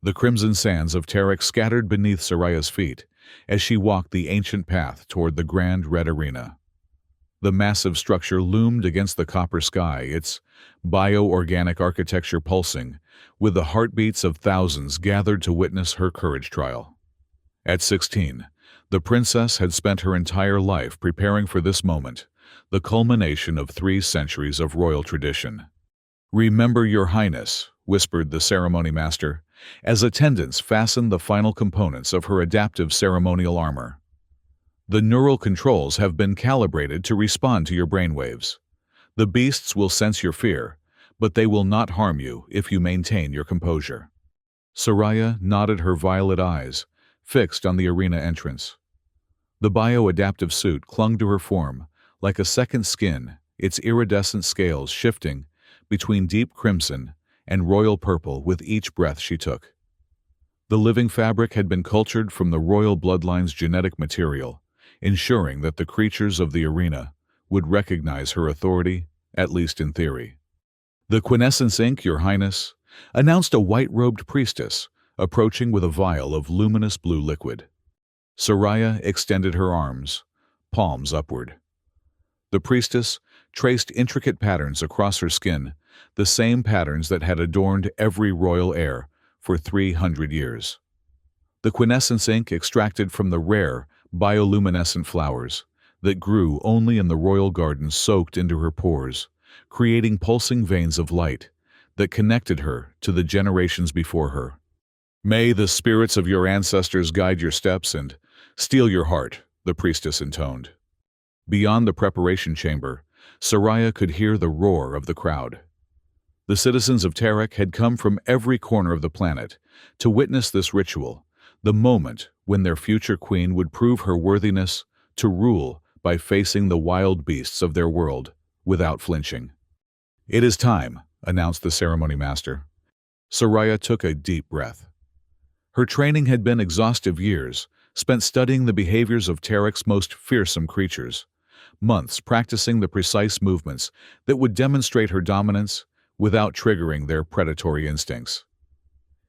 The crimson sands of Terek scattered beneath Soraya's feet as she walked the ancient path toward the grand red arena. The massive structure loomed against the copper sky, its bio-organic architecture pulsing, with the heartbeats of thousands gathered to witness her courage trial. At 16, the princess had spent her entire life preparing for this moment, the culmination of 3 centuries of royal tradition. "Remember, Your Highness," whispered the ceremony master, as attendants fastened the final components of her adaptive ceremonial armor. "The neural controls have been calibrated to respond to your brainwaves. The beasts will sense your fear, but they will not harm you if you maintain your composure." Soraya nodded, her violet eyes fixed on the arena entrance. The bio-adaptive suit clung to her form like a second skin, its iridescent scales shifting between deep crimson and royal purple with each breath she took. The living fabric had been cultured from the royal bloodline's genetic material, ensuring that the creatures of the arena would recognize her authority, at least in theory. "The Quintessence Inc., Your Highness," announced a white-robed priestess, approaching with a vial of luminous blue liquid. Soraya extended her arms, palms upward. The priestess traced intricate patterns across her skin, the same patterns that had adorned every royal heir for 300 years. The Quintessence Ink extracted from the rare, bioluminescent flowers that grew only in the royal gardens soaked into her pores, creating pulsing veins of light that connected her to the generations before her. "May the spirits of your ancestors guide your steps and steel your heart," the priestess intoned. Beyond the preparation chamber, Soraya could hear the roar of the crowd. The citizens of Terek had come from every corner of the planet to witness this ritual, the moment when their future queen would prove her worthiness to rule by facing the wild beasts of their world without flinching. "It is time," announced the ceremony master. Soraya took a deep breath. Her training had been exhaustive years, spent studying the behaviors of Terek's most fearsome creatures, months practicing the precise movements that would demonstrate her dominance without triggering their predatory instincts.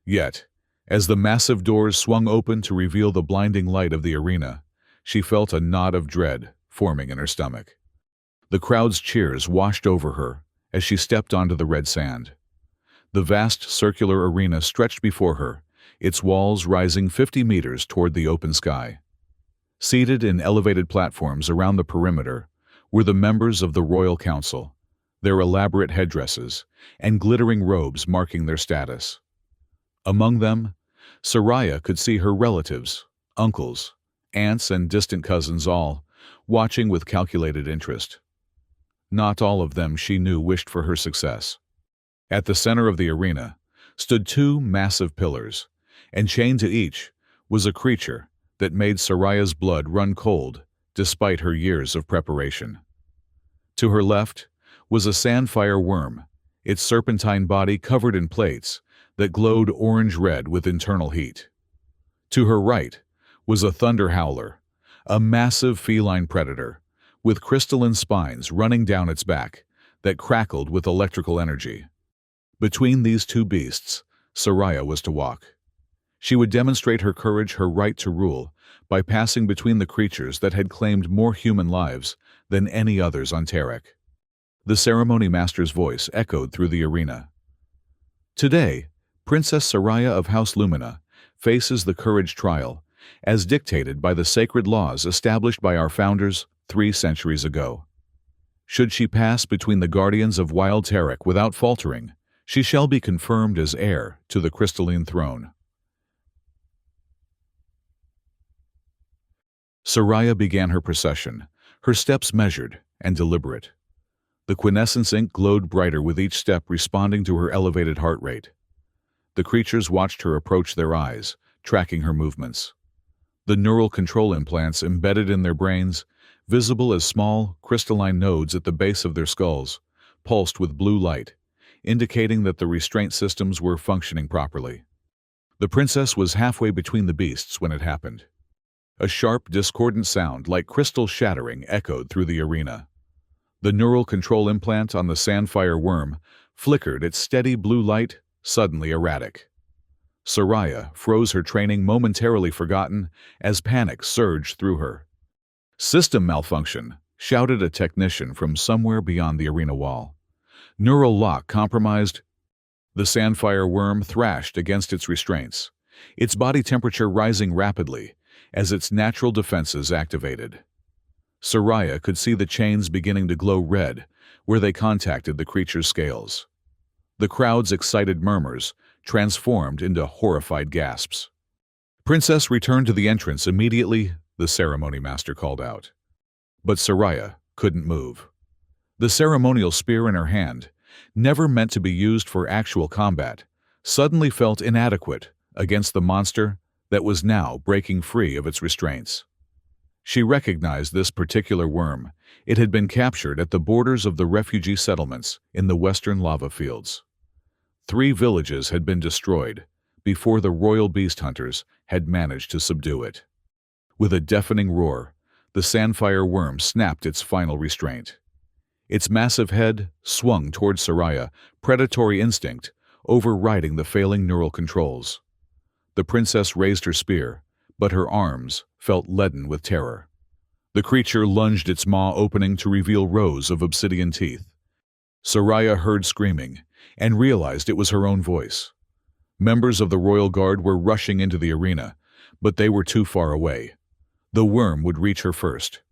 Yet, as the massive doors swung open to reveal the blinding light of the arena, she felt a knot of dread forming in her stomach. The crowd's cheers washed over her as she stepped onto the red sand. The vast circular arena stretched before her, its walls rising 50 meters toward the open sky. Seated in elevated platforms around the perimeter were the members of the Royal Council, their elaborate headdresses and glittering robes marking their status. Among them, Soraya could see her relatives, uncles, aunts, and distant cousins, all watching with calculated interest. Not all of them, she knew, wished for her success. At the center of the arena stood 2 massive pillars, and chained to each was a creature that made Soraya's blood run cold despite her years of preparation. To her left was a sandfire worm, its serpentine body covered in plates that glowed orange-red with internal heat. To her right was a thunder howler, a massive feline predator, with crystalline spines running down its back that crackled with electrical energy. Between these 2 beasts, Soraya was to walk. She would demonstrate her courage, her right to rule, by passing between the creatures that had claimed more human lives than any others on Terek. The ceremony master's voice echoed through the arena. "Today, Princess Soraya of House Lumina faces the courage trial, as dictated by the sacred laws established by our founders 3 centuries ago. Should she pass between the guardians of Wild Terek without faltering, she shall be confirmed as heir to the crystalline throne." Soraya began her procession, her steps measured and deliberate. The Quintessence ink glowed brighter with each step, responding to her elevated heart rate. The creatures watched her approach, their eyes tracking her movements. The neural control implants embedded in their brains, visible as small, crystalline nodes at the base of their skulls, pulsed with blue light, indicating that the restraint systems were functioning properly. The princess was halfway between the beasts when it happened. A sharp, discordant sound like crystal shattering echoed through the arena. The neural control implant on the sandfire worm flickered its steady blue light, suddenly erratic. Soraya froze, her training momentarily forgotten as panic surged through her. "System malfunction," shouted a technician from somewhere beyond the arena wall. "Neural lock compromised." The Sandfire worm thrashed against its restraints, its body temperature rising rapidly as its natural defenses activated. Soraya could see the chains beginning to glow red where they contacted the creature's scales. The crowd's excited murmurs transformed into horrified gasps. "Princess, return to the entrance immediately," the ceremony master called out. But Soraya couldn't move. The ceremonial spear in her hand, never meant to be used for actual combat, suddenly felt inadequate against the monster that was now breaking free of its restraints. She recognized this particular worm. It had been captured at the borders of the refugee settlements in the western lava fields. 3 villages had been destroyed before the royal beast hunters had managed to subdue it. With a deafening roar, the Sandfire worm snapped its final restraint. Its massive head swung toward Soraya, predatory instinct overriding the failing neural controls. The princess raised her spear, but her arms felt leaden with terror. The creature lunged its maw opening to reveal rows of obsidian teeth. Soraya heard screaming and realized it was her own voice. Members of the royal guard were rushing into the arena, but they were too far away. The worm would reach her first.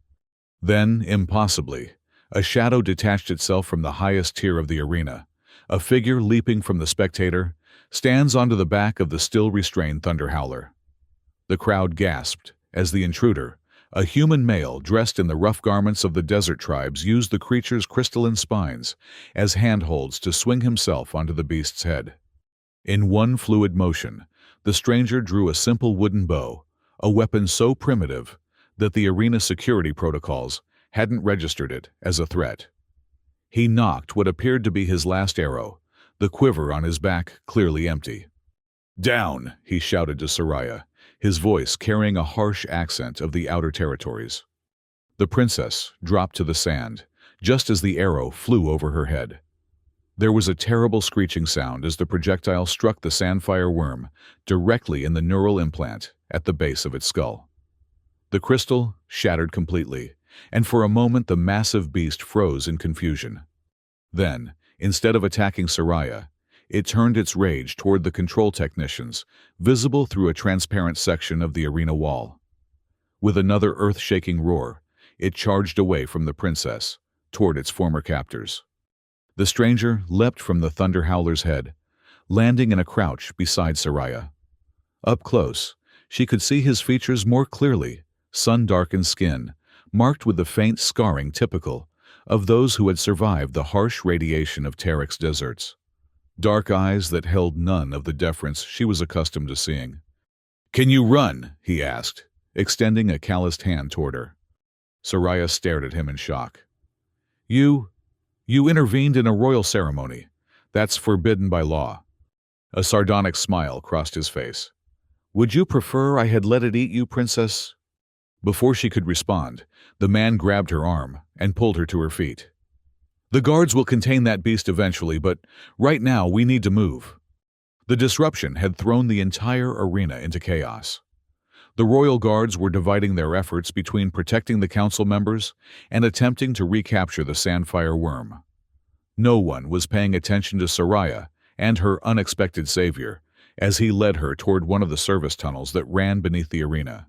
Then, impossibly, a shadow detached itself from the highest tier of the arena. A figure leaping from the spectator stands onto the back of the still-restrained Thunderhowler. The crowd gasped as the intruder, a human male dressed in the rough garments of the desert tribes, used the creature's crystalline spines as handholds to swing himself onto the beast's head. In one fluid motion, the stranger drew a simple wooden bow, a weapon so primitive that the arena security protocols hadn't registered it as a threat. He knocked what appeared to be his last arrow, the quiver on his back clearly empty. "Down!" he shouted to Soraya, his voice carrying a harsh accent of the outer territories. The princess dropped to the sand, just as the arrow flew over her head. There was a terrible screeching sound as the projectile struck the Sandfire worm directly in the neural implant at the base of its skull. The crystal shattered completely, and for a moment the massive beast froze in confusion. Then, instead of attacking Soraya, it turned its rage toward the control technicians, visible through a transparent section of the arena wall. With another earth-shaking roar, it charged away from the princess, toward its former captors. The stranger leapt from the Thunderhowler's head, landing in a crouch beside Soraya. Up close, she could see his features more clearly, sun-darkened skin, marked with the faint scarring typical of those who had survived the harsh radiation of Tarek's deserts. Dark eyes that held none of the deference she was accustomed to seeing. "Can you run?" he asked, extending a calloused hand toward her. Soraya stared at him in shock. You intervened in a royal ceremony. That's forbidden by law." A sardonic smile crossed his face. "Would you prefer I had let it eat you, princess?" Before she could respond, the man grabbed her arm and pulled her to her feet. "The guards will contain that beast eventually, but right now we need to move." The disruption had thrown the entire arena into chaos. The royal guards were dividing their efforts between protecting the council members and attempting to recapture the Sandfire worm. No one was paying attention to Soraya and her unexpected savior as he led her toward one of the service tunnels that ran beneath the arena.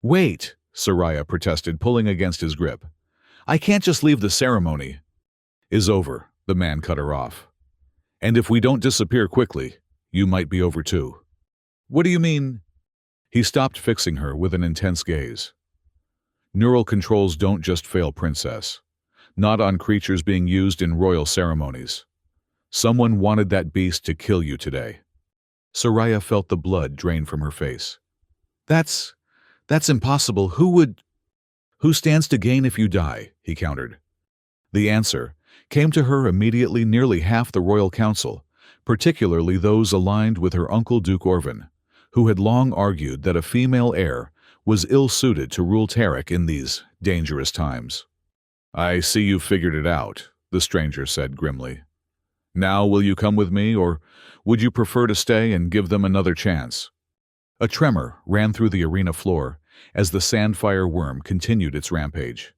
"Wait," Soraya protested, pulling against his grip. "I can't just leave the ceremony." "Is over," the man cut her off. "And if we don't disappear quickly, you might be over too." "What do you mean?" He stopped, fixing her with an intense gaze. "Neural controls don't just fail, princess. Not on creatures being used in royal ceremonies. Someone wanted that beast to kill you today." Soraya felt the blood drain from her face. That's impossible. Who stands to gain if you die?" he countered. The answer came to her immediately. Nearly half the royal council, particularly those aligned with her uncle Duke Orvin, who had long argued that a female heir was ill-suited to rule Tarek in these dangerous times. "I see you figured it out," the stranger said grimly. Now will you come with me, or would you prefer to stay and give them another chance?" A tremor ran through the arena floor as the sandfire worm continued its rampage.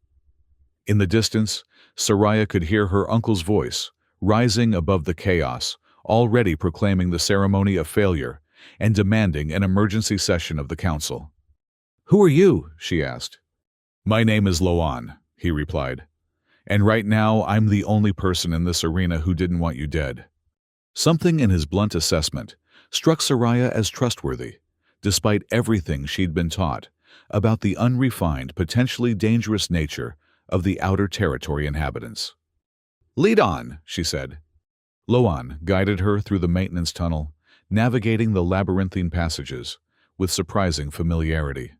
In the distance, Soraya could hear her uncle's voice, rising above the chaos, already proclaiming the ceremony a failure and demanding an emergency session of the council. "Who are you?" she asked. "My name is Loan," he replied. "And right now I'm the only person in this arena who didn't want you dead." Something in his blunt assessment struck Soraya as trustworthy, despite everything she'd been taught about the unrefined, potentially dangerous nature of the Outer Territory inhabitants. "Lead on," she said. Loan guided her through the maintenance tunnel, navigating the labyrinthine passages with surprising familiarity.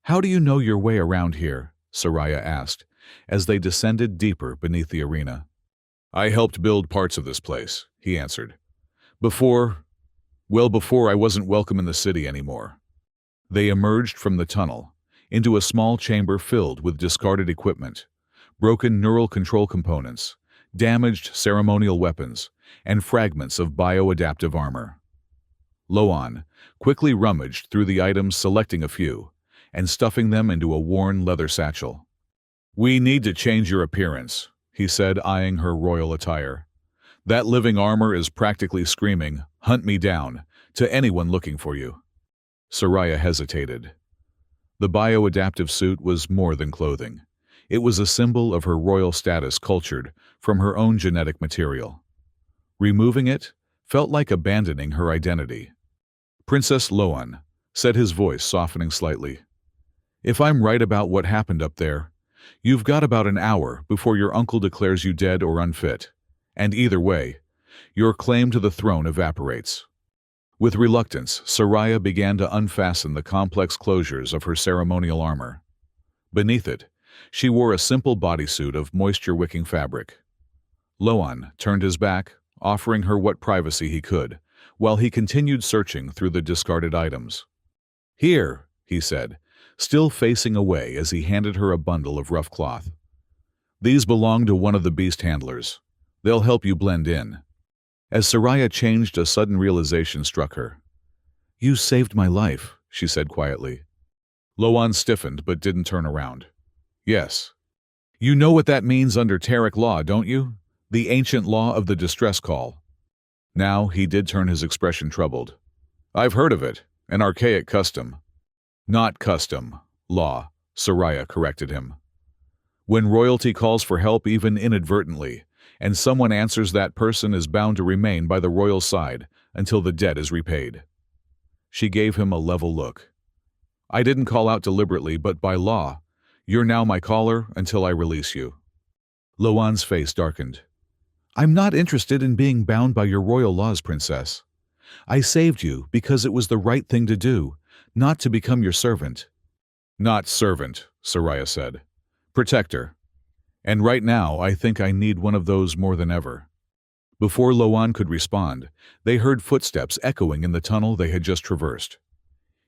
"How do you know your way around here?" Soraya asked, as they descended deeper beneath the arena. "I helped build parts of this place," he answered. Before I wasn't welcome in the city anymore." They emerged from the tunnel into a small chamber filled with discarded equipment, broken neural control components, damaged ceremonial weapons, and fragments of bioadaptive armor. Loan quickly rummaged through the items, selecting a few, and stuffing them into a worn leather satchel. "We need to change your appearance," he said, eyeing her royal attire. "That living armor is practically screaming, 'Hunt me down,' to anyone looking for you." Soraya hesitated. The bioadaptive suit was more than clothing. It was a symbol of her royal status, cultured from her own genetic material. Removing it felt like abandoning her identity. "Princess Loan," said his voice, softening slightly, "if I'm right about what happened up there, you've got about an hour before your uncle declares you dead or unfit, and either way, your claim to the throne evaporates." With reluctance, Soraya began to unfasten the complex closures of her ceremonial armor. Beneath it, she wore a simple bodysuit of moisture-wicking fabric. Loan turned his back, offering her what privacy he could, while he continued searching through the discarded items. "Here," he said, still facing away as he handed her a bundle of rough cloth. "These belong to one of the beast handlers. They'll help you blend in." As Soraya changed, a sudden realization struck her. "You saved my life," she said quietly. Loan stiffened but didn't turn around. "Yes. You know what that means under Taric law, don't you? The ancient law of the distress call." Now he did turn, his expression troubled. "I've heard of it, an archaic custom." "Not custom, law," Soraya corrected him. "When royalty calls for help, even inadvertently, and someone answers, that person is bound to remain by the royal side until the debt is repaid." She gave him a level look. "I didn't call out deliberately, but by law, you're now my caller until I release you." Loan's face darkened. "I'm not interested in being bound by your royal laws, princess. I saved you because it was the right thing to do, not to become your servant." "Not servant," Soraya said. "Protector. And right now, I think I need one of those more than ever." Before Loan could respond, they heard footsteps echoing in the tunnel they had just traversed.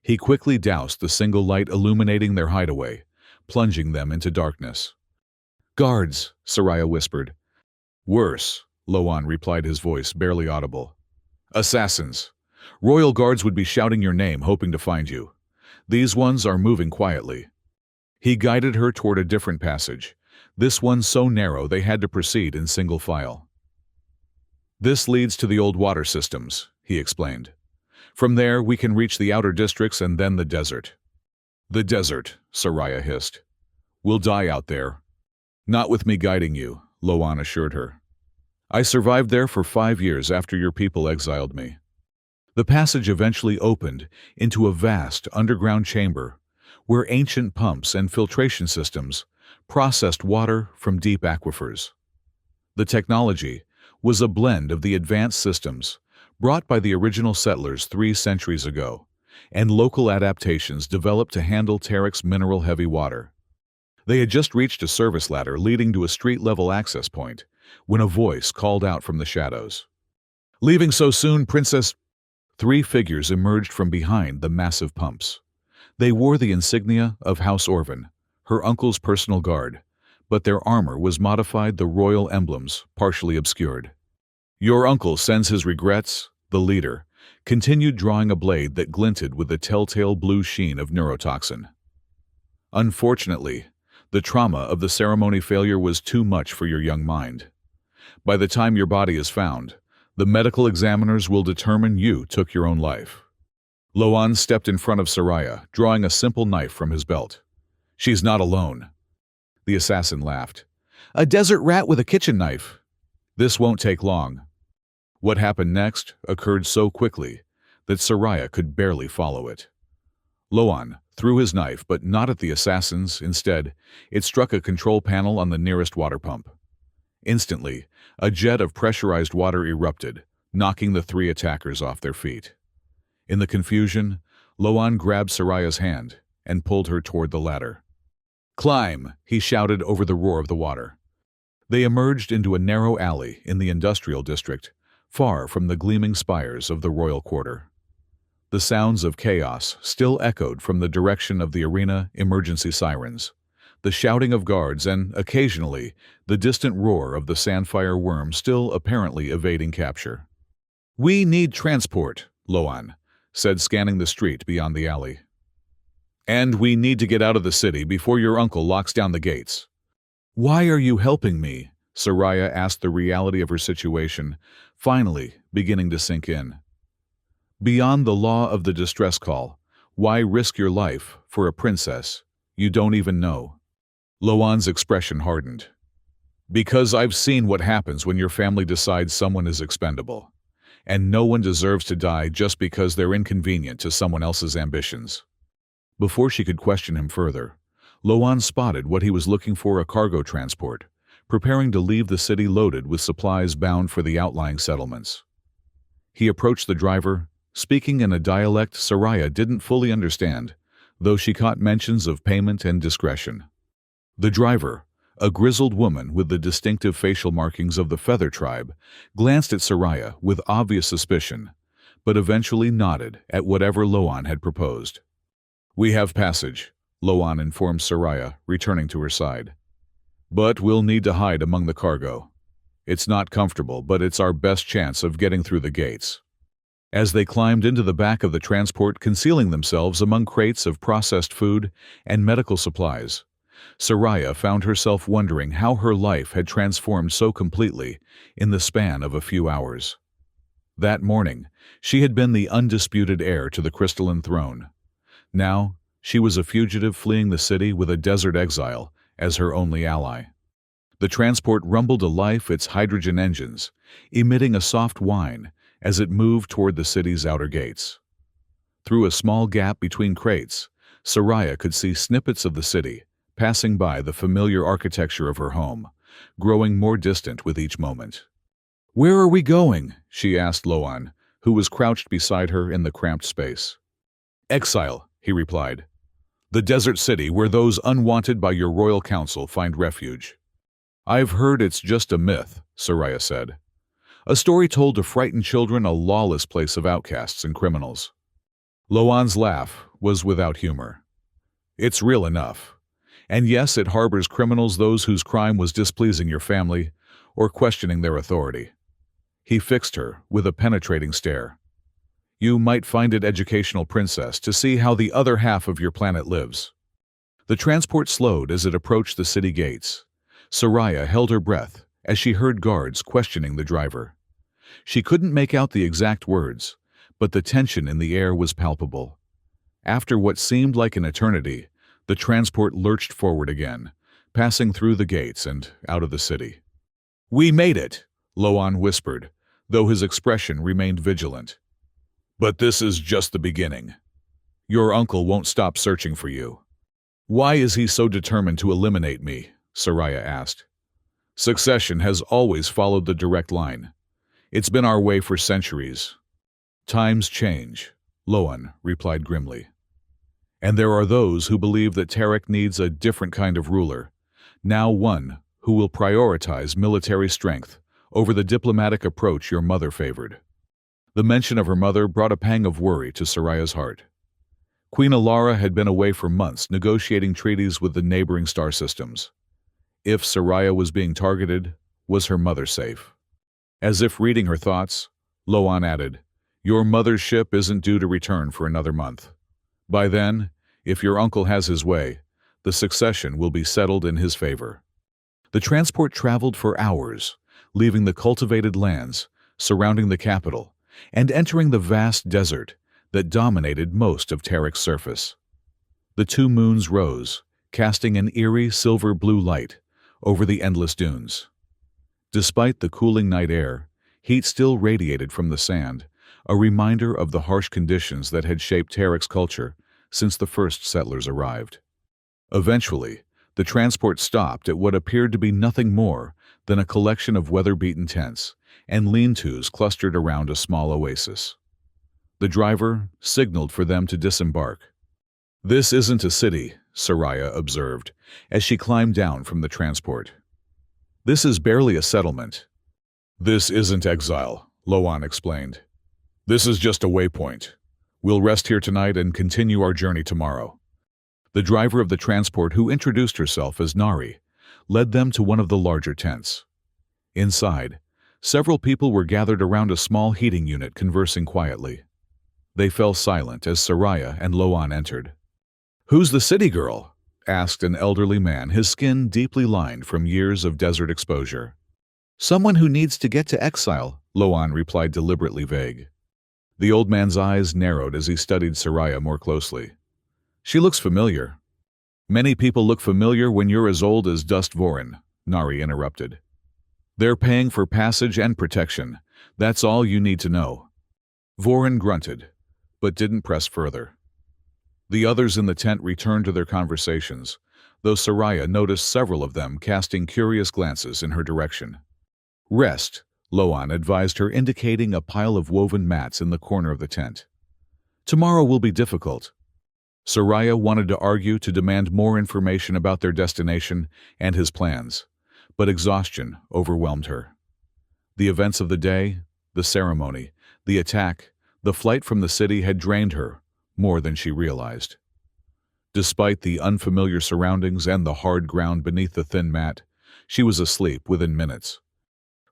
He quickly doused the single light illuminating their hideaway, plunging them into darkness. "Guards," Soraya whispered. "Worse," Loan replied, his voice barely audible. "Assassins. Royal guards would be shouting your name, hoping to find you. These ones are moving quietly." He guided her toward a different passage, this one so narrow they had to proceed in single file. "This leads to the old water systems," he explained. "From there, we can reach the outer districts and then the desert." "The desert," Soraya hissed. "We'll die out there." "Not with me guiding you," Loan assured her. "I survived there for 5 years after your people exiled me." The passage eventually opened into a vast underground chamber where ancient pumps and filtration systems processed water from deep aquifers. The technology was a blend of the advanced systems brought by the original settlers 3 centuries ago and local adaptations developed to handle Taric's mineral-heavy water. They had just reached a service ladder leading to a street-level access point when a voice called out from the shadows. "Leaving so soon, Princess?" 3 figures emerged from behind the massive pumps. They wore the insignia of House Orvan, her uncle's personal guard, but their armor was modified, the royal emblems partially obscured. Your uncle sends his regrets, the leader, continued drawing a blade that glinted with the telltale blue sheen of neurotoxin. Unfortunately, the trauma of the ceremony failure was too much for your young mind. By the time your body is found, the medical examiners will determine you took your own life. Loan stepped in front of Soraya, drawing a simple knife from his belt. She's not alone. The assassin laughed. A desert rat with a kitchen knife. This won't take long. What happened next occurred so quickly that Soraya could barely follow it. Loan threw his knife, but not at the assassins. Instead, it struck a control panel on the nearest water pump. Instantly, a jet of pressurized water erupted, knocking the three attackers off their feet. In the confusion, Loan grabbed Soraya's hand and pulled her toward the ladder. Climb, he shouted over the roar of the water. They emerged into a narrow alley in the industrial district, far from the gleaming spires of the royal quarter. The sounds of chaos still echoed from the direction of the arena emergency sirens, the shouting of guards and, occasionally, the distant roar of the sandfire worm still apparently evading capture. We need transport, Loan said, scanning the street beyond the alley. And we need to get out of the city before your uncle locks down the gates. Why are you helping me? Soraya asked, the reality of her situation finally beginning to sink in. Beyond the law of the distress call, why risk your life for a princess you don't even know? Loan's expression hardened. Because I've seen what happens when your family decides someone is expendable, and no one deserves to die just because they're inconvenient to someone else's ambitions. Before she could question him further, Loan spotted what he was looking for: a cargo transport, preparing to leave the city loaded with supplies bound for the outlying settlements. He approached the driver, speaking in a dialect Soraya didn't fully understand, though she caught mentions of payment and discretion. The driver, a grizzled woman with the distinctive facial markings of the Feather tribe, glanced at Soraya with obvious suspicion, but eventually nodded at whatever Loan had proposed. We have passage, Loan informed Soraya, returning to her side. But we'll need to hide among the cargo. It's not comfortable, but it's our best chance of getting through the gates. As they climbed into the back of the transport, concealing themselves among crates of processed food and medical supplies, Soraya found herself wondering how her life had transformed so completely in the span of a few hours. That morning, she had been the undisputed heir to the crystalline throne. Now, she was a fugitive fleeing the city with a desert exile as her only ally. The transport rumbled to life, its hydrogen engines emitting a soft whine as it moved toward the city's outer gates. Through a small gap between crates, Soraya could see snippets of the city, passing by the familiar architecture of her home, growing more distant with each moment. Where are we going? She asked Loan, who was crouched beside her in the cramped space. Exile, he replied. The desert city where those unwanted by your royal council find refuge. I've heard it's just a myth, Soraya said. A story told to frighten children, a lawless place of outcasts and criminals. Loan's laugh was without humor. It's real enough. And yes, it harbors criminals, those whose crime was displeasing your family or questioning their authority. He fixed her with a penetrating stare. You might find it educational, princess, to see how the other half of your planet lives. The transport slowed as it approached the city gates. Soraya held her breath as she heard guards questioning the driver. She couldn't make out the exact words, but the tension in the air was palpable. After what seemed like an eternity, the transport lurched forward again, passing through the gates and out of the city. We made it, Loan whispered, though his expression remained vigilant. But this is just the beginning. Your uncle won't stop searching for you. Why is he so determined to eliminate me? Soraya asked. Succession has always followed the direct line. It's been our way for centuries. Times change, Loan replied grimly. And there are those who believe that Tarek needs a different kind of ruler, now one who will prioritize military strength over the diplomatic approach your mother favored. The mention of her mother brought a pang of worry to Soraya's heart. Queen Alara had been away for months negotiating treaties with the neighboring star systems. If Soraya was being targeted, was her mother safe? As if reading her thoughts, Loan added, "Your mother's ship isn't due to return for another month. By then, if your uncle has his way, the succession will be settled in his favor." The transport traveled for hours, leaving the cultivated lands surrounding the capital and entering the vast desert that dominated most of Tarek's surface. The two moons rose, casting an eerie silver-blue light over the endless dunes. Despite the cooling night air, heat still radiated from the sand, a reminder of the harsh conditions that had shaped Tarek's culture since the first settlers arrived. Eventually, the transport stopped at what appeared to be nothing more than a collection of weather-beaten tents and lean-tos clustered around a small oasis. The driver signaled for them to disembark. "This isn't a city," Soraya observed, as she climbed down from the transport. "This is barely a settlement." "This isn't exile," Loan explained. "This is just a waypoint. We'll rest here tonight and continue our journey tomorrow." The driver of the transport, who introduced herself as Nari, led them to one of the larger tents. Inside, several people were gathered around a small heating unit conversing quietly. They fell silent as Soraya and Loan entered. "Who's the city girl?" asked an elderly man, his skin deeply lined from years of desert exposure. "Someone who needs to get to exile," Loan replied, deliberately vague. The old man's eyes narrowed as he studied Soraya more closely. "She looks familiar." "Many people look familiar when you're as old as Dust Vorin," Nari interrupted. "They're paying for passage and protection. That's all you need to know." Vorin grunted, but didn't press further. The others in the tent returned to their conversations, though Soraya noticed several of them casting curious glances in her direction. "Rest," Loan advised her, indicating a pile of woven mats in the corner of the tent. "Tomorrow will be difficult." Soraya wanted to argue, to demand more information about their destination and his plans, but exhaustion overwhelmed her. The events of the day, the ceremony, the attack, the flight from the city had drained her more than she realized. Despite the unfamiliar surroundings and the hard ground beneath the thin mat, she was asleep within minutes.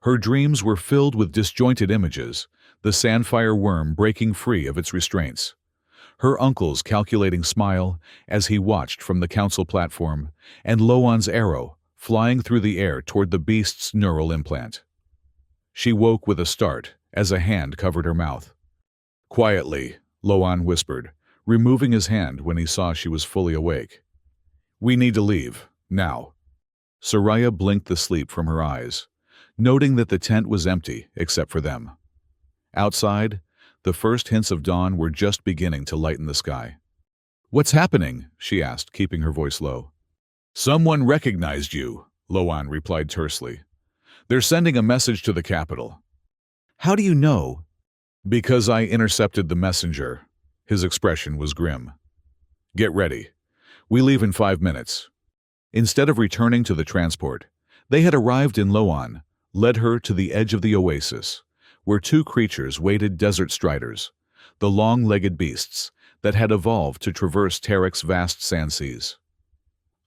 Her dreams were filled with disjointed images, the sandfire worm breaking free of its restraints, her uncle's calculating smile as he watched from the council platform, and Loan's arrow flying through the air toward the beast's neural implant. She woke with a start as a hand covered her mouth. "Quietly," Loan whispered, removing his hand when he saw she was fully awake. "We need to leave, now." Soraya blinked the sleep from her eyes, noting that the tent was empty except for them. Outside, the first hints of dawn were just beginning to lighten the sky. "What's happening?" she asked, keeping her voice low. "Someone recognized you," Loan replied tersely. "They're sending a message to the capital." "How do you know?" "Because I intercepted the messenger." His expression was grim. "Get ready. We leave in 5 minutes." Instead of returning to the transport, they had arrived in Loan, led her to the edge of the oasis, where two creatures waited, desert striders, the long-legged beasts that had evolved to traverse Tarek's vast sand seas.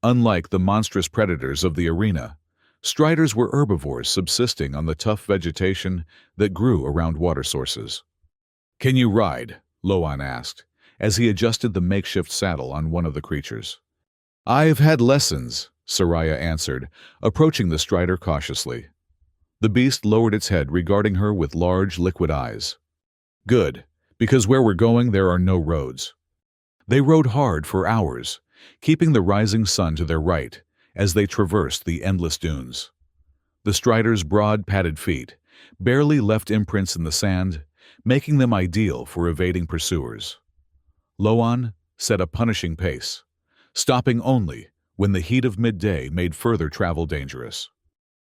Unlike the monstrous predators of the arena, striders were herbivores subsisting on the tough vegetation that grew around water sources. "Can you ride?" Loan asked, as he adjusted the makeshift saddle on one of the creatures. "I've had lessons," Soraya answered, approaching the strider cautiously. The beast lowered its head, regarding her with large, liquid eyes. "Good, because where we're going there are no roads." They rode hard for hours, keeping the rising sun to their right as they traversed the endless dunes. The strider's broad, padded feet barely left imprints in the sand, making them ideal for evading pursuers. Loan set a punishing pace, stopping only when the heat of midday made further travel dangerous.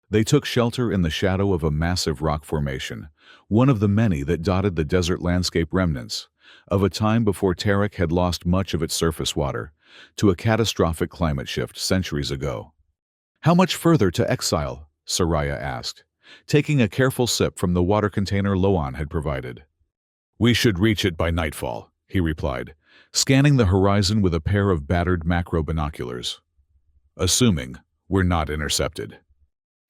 They took shelter in the shadow of a massive rock formation, one of the many that dotted the desert landscape, remnants of a time before Tarek had lost much of its surface water to a catastrophic climate shift centuries ago. "How much further to exile?" Soraya asked, taking a careful sip from the water container Loan had provided. "We should reach it by nightfall," he replied, scanning the horizon with a pair of battered macro binoculars. "Assuming we're not intercepted."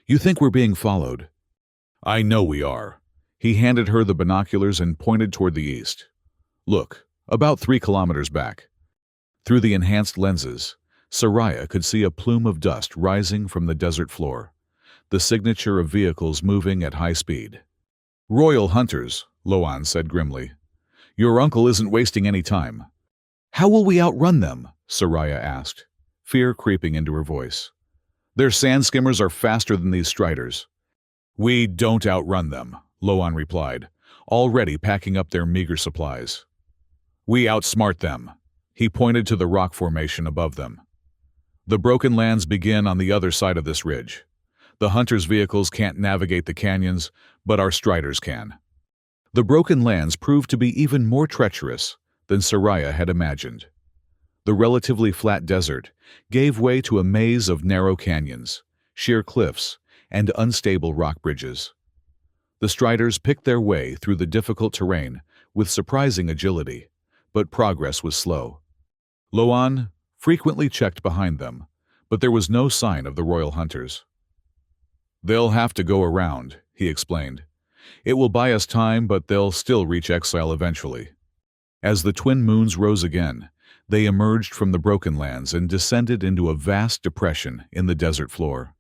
"You think we're being followed?" I know we are. He handed her the binoculars and pointed toward the east. Look, about 3 kilometers back. Through the enhanced lenses, Soraya could see a plume of dust rising from the desert floor, the signature of vehicles moving at high speed. Royal hunters, Loan said grimly. Your uncle isn't wasting any time. How will we outrun them? Soraya asked, fear creeping into her voice. Their sand skimmers are faster than these striders. We don't outrun them, Loan replied, already packing up their meager supplies. We outsmart them. He pointed to the rock formation above them. The broken lands begin on the other side of this ridge. The hunters' vehicles can't navigate the canyons, but our striders can. The broken lands proved to be even more treacherous than Soraya had imagined. The relatively flat desert gave way to a maze of narrow canyons, sheer cliffs, and unstable rock bridges. The striders picked their way through the difficult terrain with surprising agility, but progress was slow. Loan frequently checked behind them, but there was no sign of the royal hunters. They'll have to go around, he explained. It will buy us time, but they'll still reach exile eventually. As the twin moons rose again, they emerged from the broken lands and descended into a vast depression in the desert floor.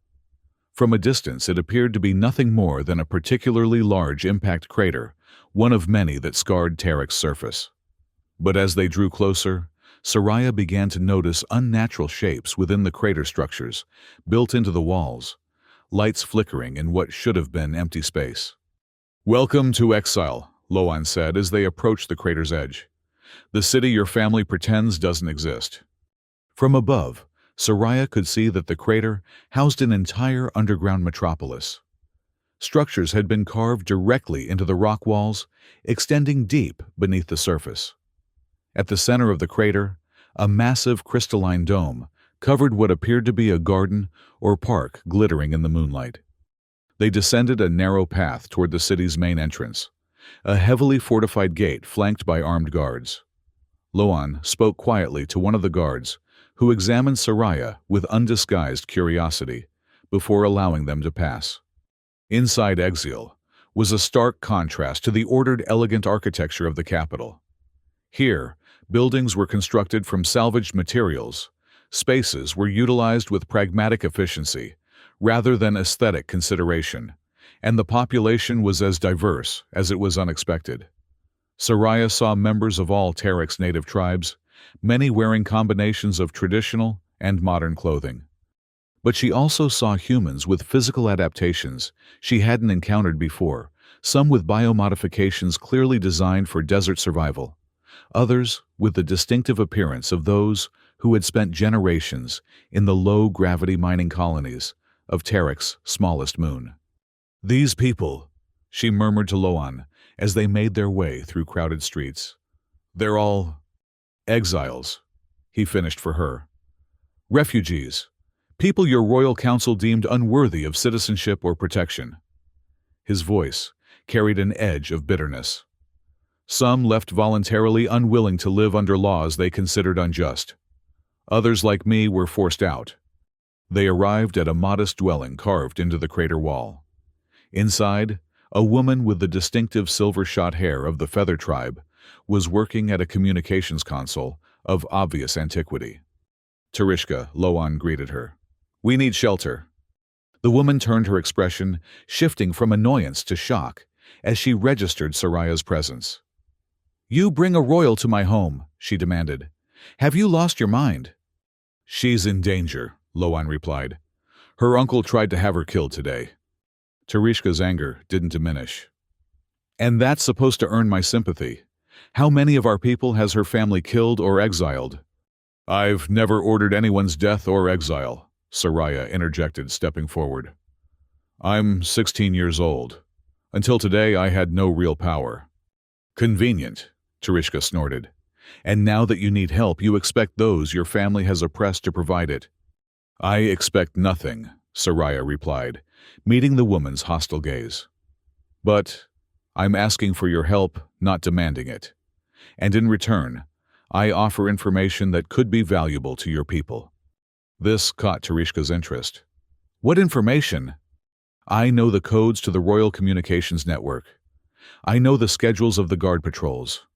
From a distance, it appeared to be nothing more than a particularly large impact crater, one of many that scarred Tarek's surface. But as they drew closer, Soraya began to notice unnatural shapes within the crater structures, built into the walls, lights flickering in what should have been empty space. Welcome to exile, Loan said as they approached the crater's edge. The city your family pretends doesn't exist. From above, Soraya could see that the crater housed an entire underground metropolis. Structures had been carved directly into the rock walls, extending deep beneath the surface. At the center of the crater, a massive crystalline dome covered what appeared to be a garden or park glittering in the moonlight. They descended a narrow path toward the city's main entrance, a heavily fortified gate flanked by armed guards. Loan spoke quietly to one of the guards, who examined Soraya with undisguised curiosity before allowing them to pass. Inside Exile was a stark contrast to the ordered, elegant architecture of the capital. Here, buildings were constructed from salvaged materials, spaces were utilized with pragmatic efficiency rather than aesthetic consideration, and the population was as diverse as it was unexpected. Soraya saw members of all Tarek's native tribes, many wearing combinations of traditional and modern clothing. But she also saw humans with physical adaptations she hadn't encountered before, some with biomodifications clearly designed for desert survival, others with the distinctive appearance of those who had spent generations in the low-gravity mining colonies of Tarek's smallest moon. These people, she murmured to Loan as they made their way through crowded streets. They're all exiles, he finished for her. Refugees, people your royal council deemed unworthy of citizenship or protection. His voice carried an edge of bitterness. Some left voluntarily, unwilling to live under laws they considered unjust. Others, like me, were forced out. They arrived at a modest dwelling carved into the crater wall. Inside, a woman with the distinctive silver-shot hair of the Feather Tribe was working at a communications console of obvious antiquity. Tereshka, Loan greeted her. We need shelter. The woman turned, her expression shifting from annoyance to shock as she registered Soraya's presence. You bring a royal to my home, she demanded. Have you lost your mind? She's in danger, Loan replied. Her uncle tried to have her killed today. Tereshka's anger didn't diminish. And that's supposed to earn my sympathy. How many of our people has her family killed or exiled? I've never ordered anyone's death or exile, Soraya interjected, stepping forward. I'm 16 years old. Until today, I had no real power. Convenient, Tereshka snorted. And now that you need help, you expect those your family has oppressed to provide it. I expect nothing, Soraya replied, meeting the woman's hostile gaze. But I'm asking for your help, not demanding it. And in return, I offer information that could be valuable to your people. This caught Tereshka's interest. What information? I know the codes to the Royal Communications Network. I know the schedules of the guard patrols.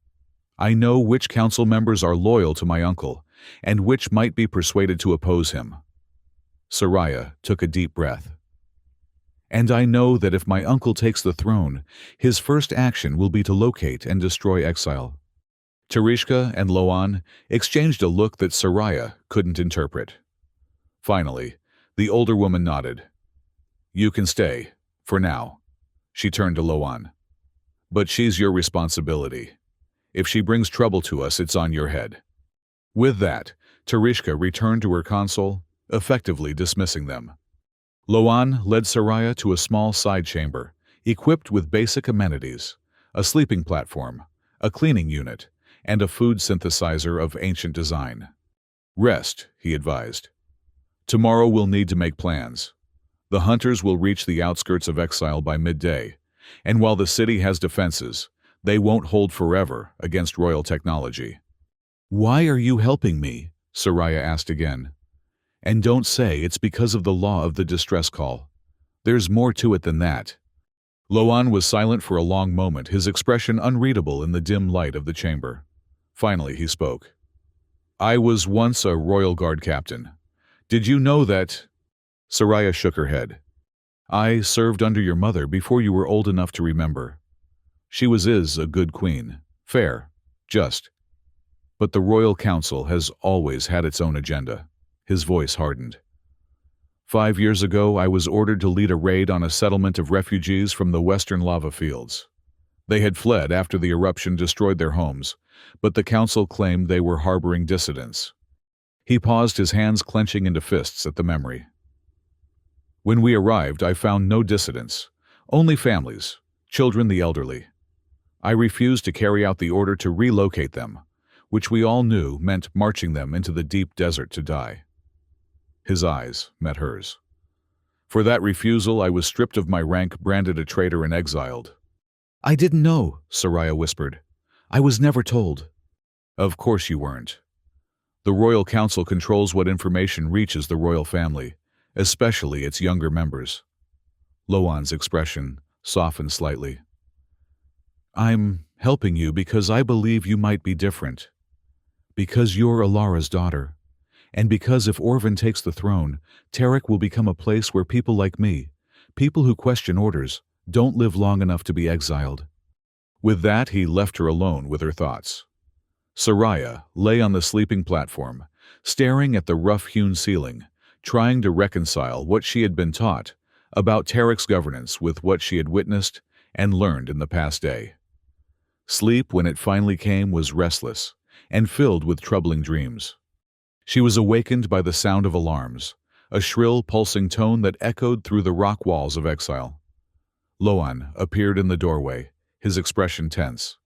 I know which council members are loyal to my uncle and which might be persuaded to oppose him. Soraya took a deep breath. And I know that if my uncle takes the throne, his first action will be to locate and destroy Exile. Tereshka and Loan exchanged a look that Soraya couldn't interpret. Finally, the older woman nodded. You can stay, for now. She turned to Loan. But she's your responsibility. If she brings trouble to us, it's on your head. With that, Tereshka returned to her console, effectively dismissing them. Loan led Soraya to a small side chamber, equipped with basic amenities, a sleeping platform, a cleaning unit, and a food synthesizer of ancient design. Rest, he advised. Tomorrow we'll need to make plans. The hunters will reach the outskirts of Exile by midday, and while the city has defenses, they won't hold forever against royal technology. Why are you helping me? Soraya asked again. And don't say it's because of the law of the distress call. There's more to it than that. Loan was silent for a long moment, his expression unreadable in the dim light of the chamber. Finally he spoke. I was once a royal guard captain. Did you know that? Soraya shook her head. I served under your mother before you were old enough to remember. She is a good queen, fair, just. But the royal council has always had its own agenda. His voice hardened. 5 years ago, I was ordered to lead a raid on a settlement of refugees from the western lava fields. They had fled after the eruption destroyed their homes, but the council claimed they were harboring dissidents. He paused, his hands clenching into fists at the memory. When we arrived, I found no dissidents, only families, children, the elderly. I refused to carry out the order to relocate them, which we all knew meant marching them into the deep desert to die. His eyes met hers. For that refusal, I was stripped of my rank, branded a traitor, and exiled. I didn't know, Soraya whispered. I was never told. Of course you weren't. The Royal Council controls what information reaches the royal family, especially its younger members. Loan's expression softened slightly. I'm helping you because I believe you might be different. Because you're Alara's daughter. And because if Orvan takes the throne, Tarek will become a place where people like me, people who question orders, don't live long enough to be exiled. With that, he left her alone with her thoughts. Soraya lay on the sleeping platform, staring at the rough-hewn ceiling, trying to reconcile what she had been taught about Tarek's governance with what she had witnessed and learned in the past day. Sleep, when it finally came, was restless and filled with troubling dreams. She was awakened by the sound of alarms, a shrill, pulsing tone that echoed through the rock walls of Exile. Loan appeared in the doorway, his expression tense.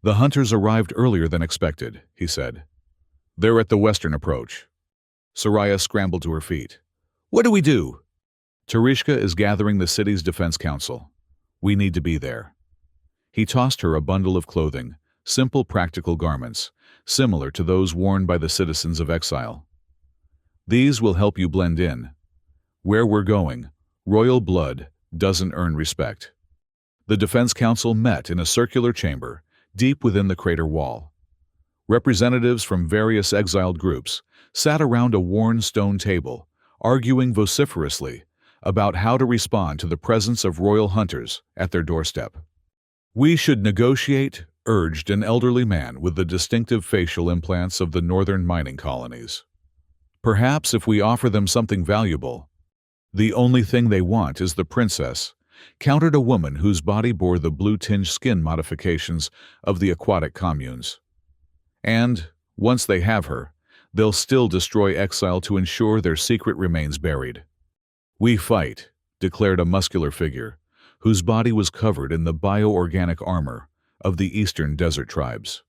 The hunters arrived earlier than expected, he said. They're at the western approach. Soraya scrambled to her feet. What do we do? Tereshka is gathering the city's defense council. We need to be there. He tossed her a bundle of clothing, simple, practical garments, similar to those worn by the citizens of Exile. These will help you blend in. Where we're going, royal blood doesn't earn respect. The Defense Council met in a circular chamber, deep within the crater wall. Representatives from various exiled groups sat around a worn stone table, arguing vociferously about how to respond to the presence of royal hunters at their doorstep. We should negotiate, urged an elderly man with the distinctive facial implants of the northern mining colonies. Perhaps if we offer them something valuable. The only thing they want is the princess, countered a woman whose body bore the blue-tinged skin modifications of the aquatic communes. And, once they have her, they'll still destroy Exile to ensure their secret remains buried. We fight, declared a muscular figure, whose body was covered in the bioorganic armor of the eastern desert tribes.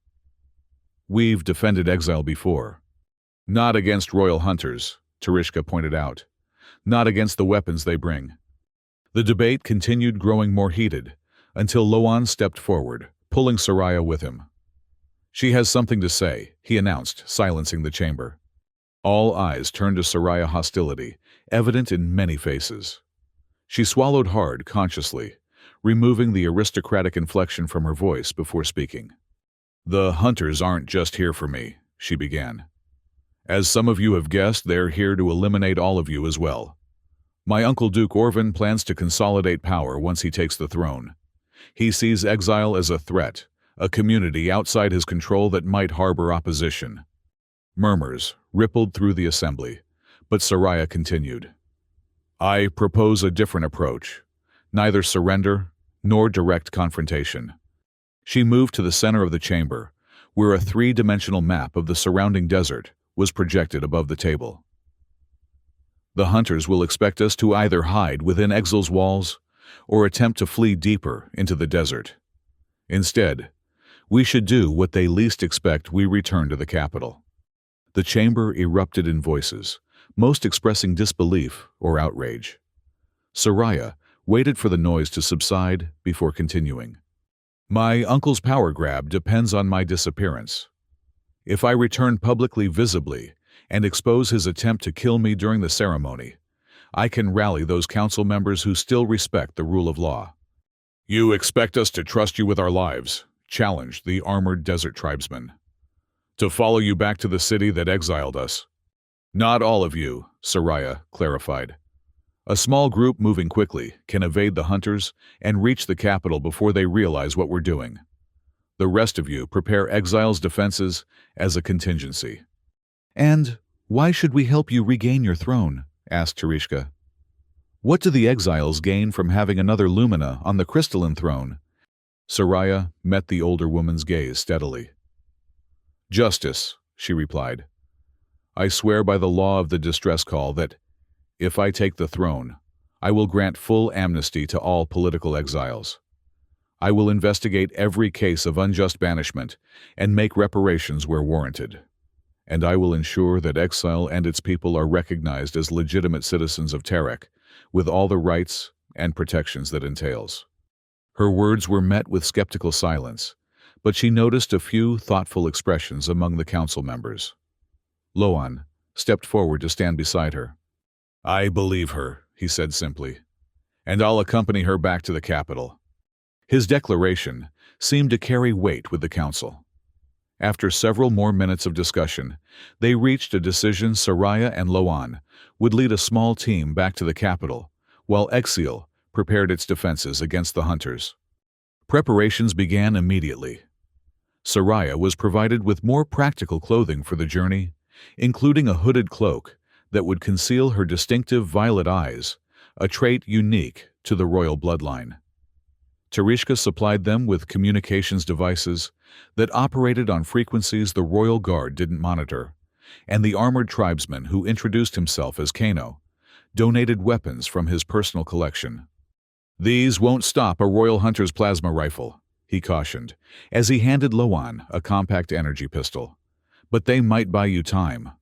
We've defended Exile before. Not against royal hunters, Tereshka pointed out. Not against the weapons they bring. The debate continued, growing more heated, until Loan stepped forward, pulling Soraya with him. She has something to say, he announced, silencing the chamber. All eyes turned to Soraya, hostility, evident in many faces. She swallowed hard, consciously, removing the aristocratic inflection from her voice before speaking. "The hunters aren't just here for me," she began. "As some of you have guessed, they're here to eliminate all of you as well. My uncle Duke Orvin plans to consolidate power once he takes the throne. He sees exile as a threat, a community outside his control that might harbor opposition." Murmurs rippled through the assembly, but Soraya continued. "I propose a different approach, neither surrender nor direct confrontation." She moved to the center of the chamber, where a three-dimensional map of the surrounding desert was projected above the table. "The hunters will expect us to either hide within Exil's walls or attempt to flee deeper into the desert. Instead, we should do what they least expect: we return to the capital." The chamber erupted in voices, most expressing disbelief or outrage. Soraya waited for the noise to subside before continuing. "My uncle's power grab depends on my disappearance. If I return publicly, visibly, and expose his attempt to kill me during the ceremony, I can rally those council members who still respect the rule of law." "You expect us to trust you with our lives?" challenged the armored desert tribesman. "To follow you back to the city that exiled us?" "Not all of you," Soraya clarified. "A small group moving quickly can evade the hunters and reach the capital before they realize what we're doing. The rest of you prepare Exile's defenses as a contingency." "And why should we help you regain your throne?" asked Tereshka. "What do the exiles gain from having another Lumina on the crystalline throne?" Soraya met the older woman's gaze steadily. "Justice," she replied. "I swear by the law of the distress call that, if I take the throne, I will grant full amnesty to all political exiles. I will investigate every case of unjust banishment and make reparations where warranted. And I will ensure that Exile and its people are recognized as legitimate citizens of Terek, with all the rights and protections that entails." Her words were met with skeptical silence, but she noticed a few thoughtful expressions among the council members. Loan stepped forward to stand beside her. "I believe her," he said simply, "and I'll accompany her back to the capital." His declaration seemed to carry weight with the council. After several more minutes of discussion, they reached a decision: Soraya and Loan would lead a small team back to the capital, while Exil prepared its defenses against the hunters. Preparations began immediately. Soraya was provided with more practical clothing for the journey, including a hooded cloak that would conceal her distinctive violet eyes, a trait unique to the royal bloodline. Tereshka supplied them with communications devices that operated on frequencies the royal guard didn't monitor, and the armored tribesman who introduced himself as Kano donated weapons from his personal collection. "These won't stop a royal hunter's plasma rifle," he cautioned, as he handed Loan a compact energy pistol. "But they might buy you time."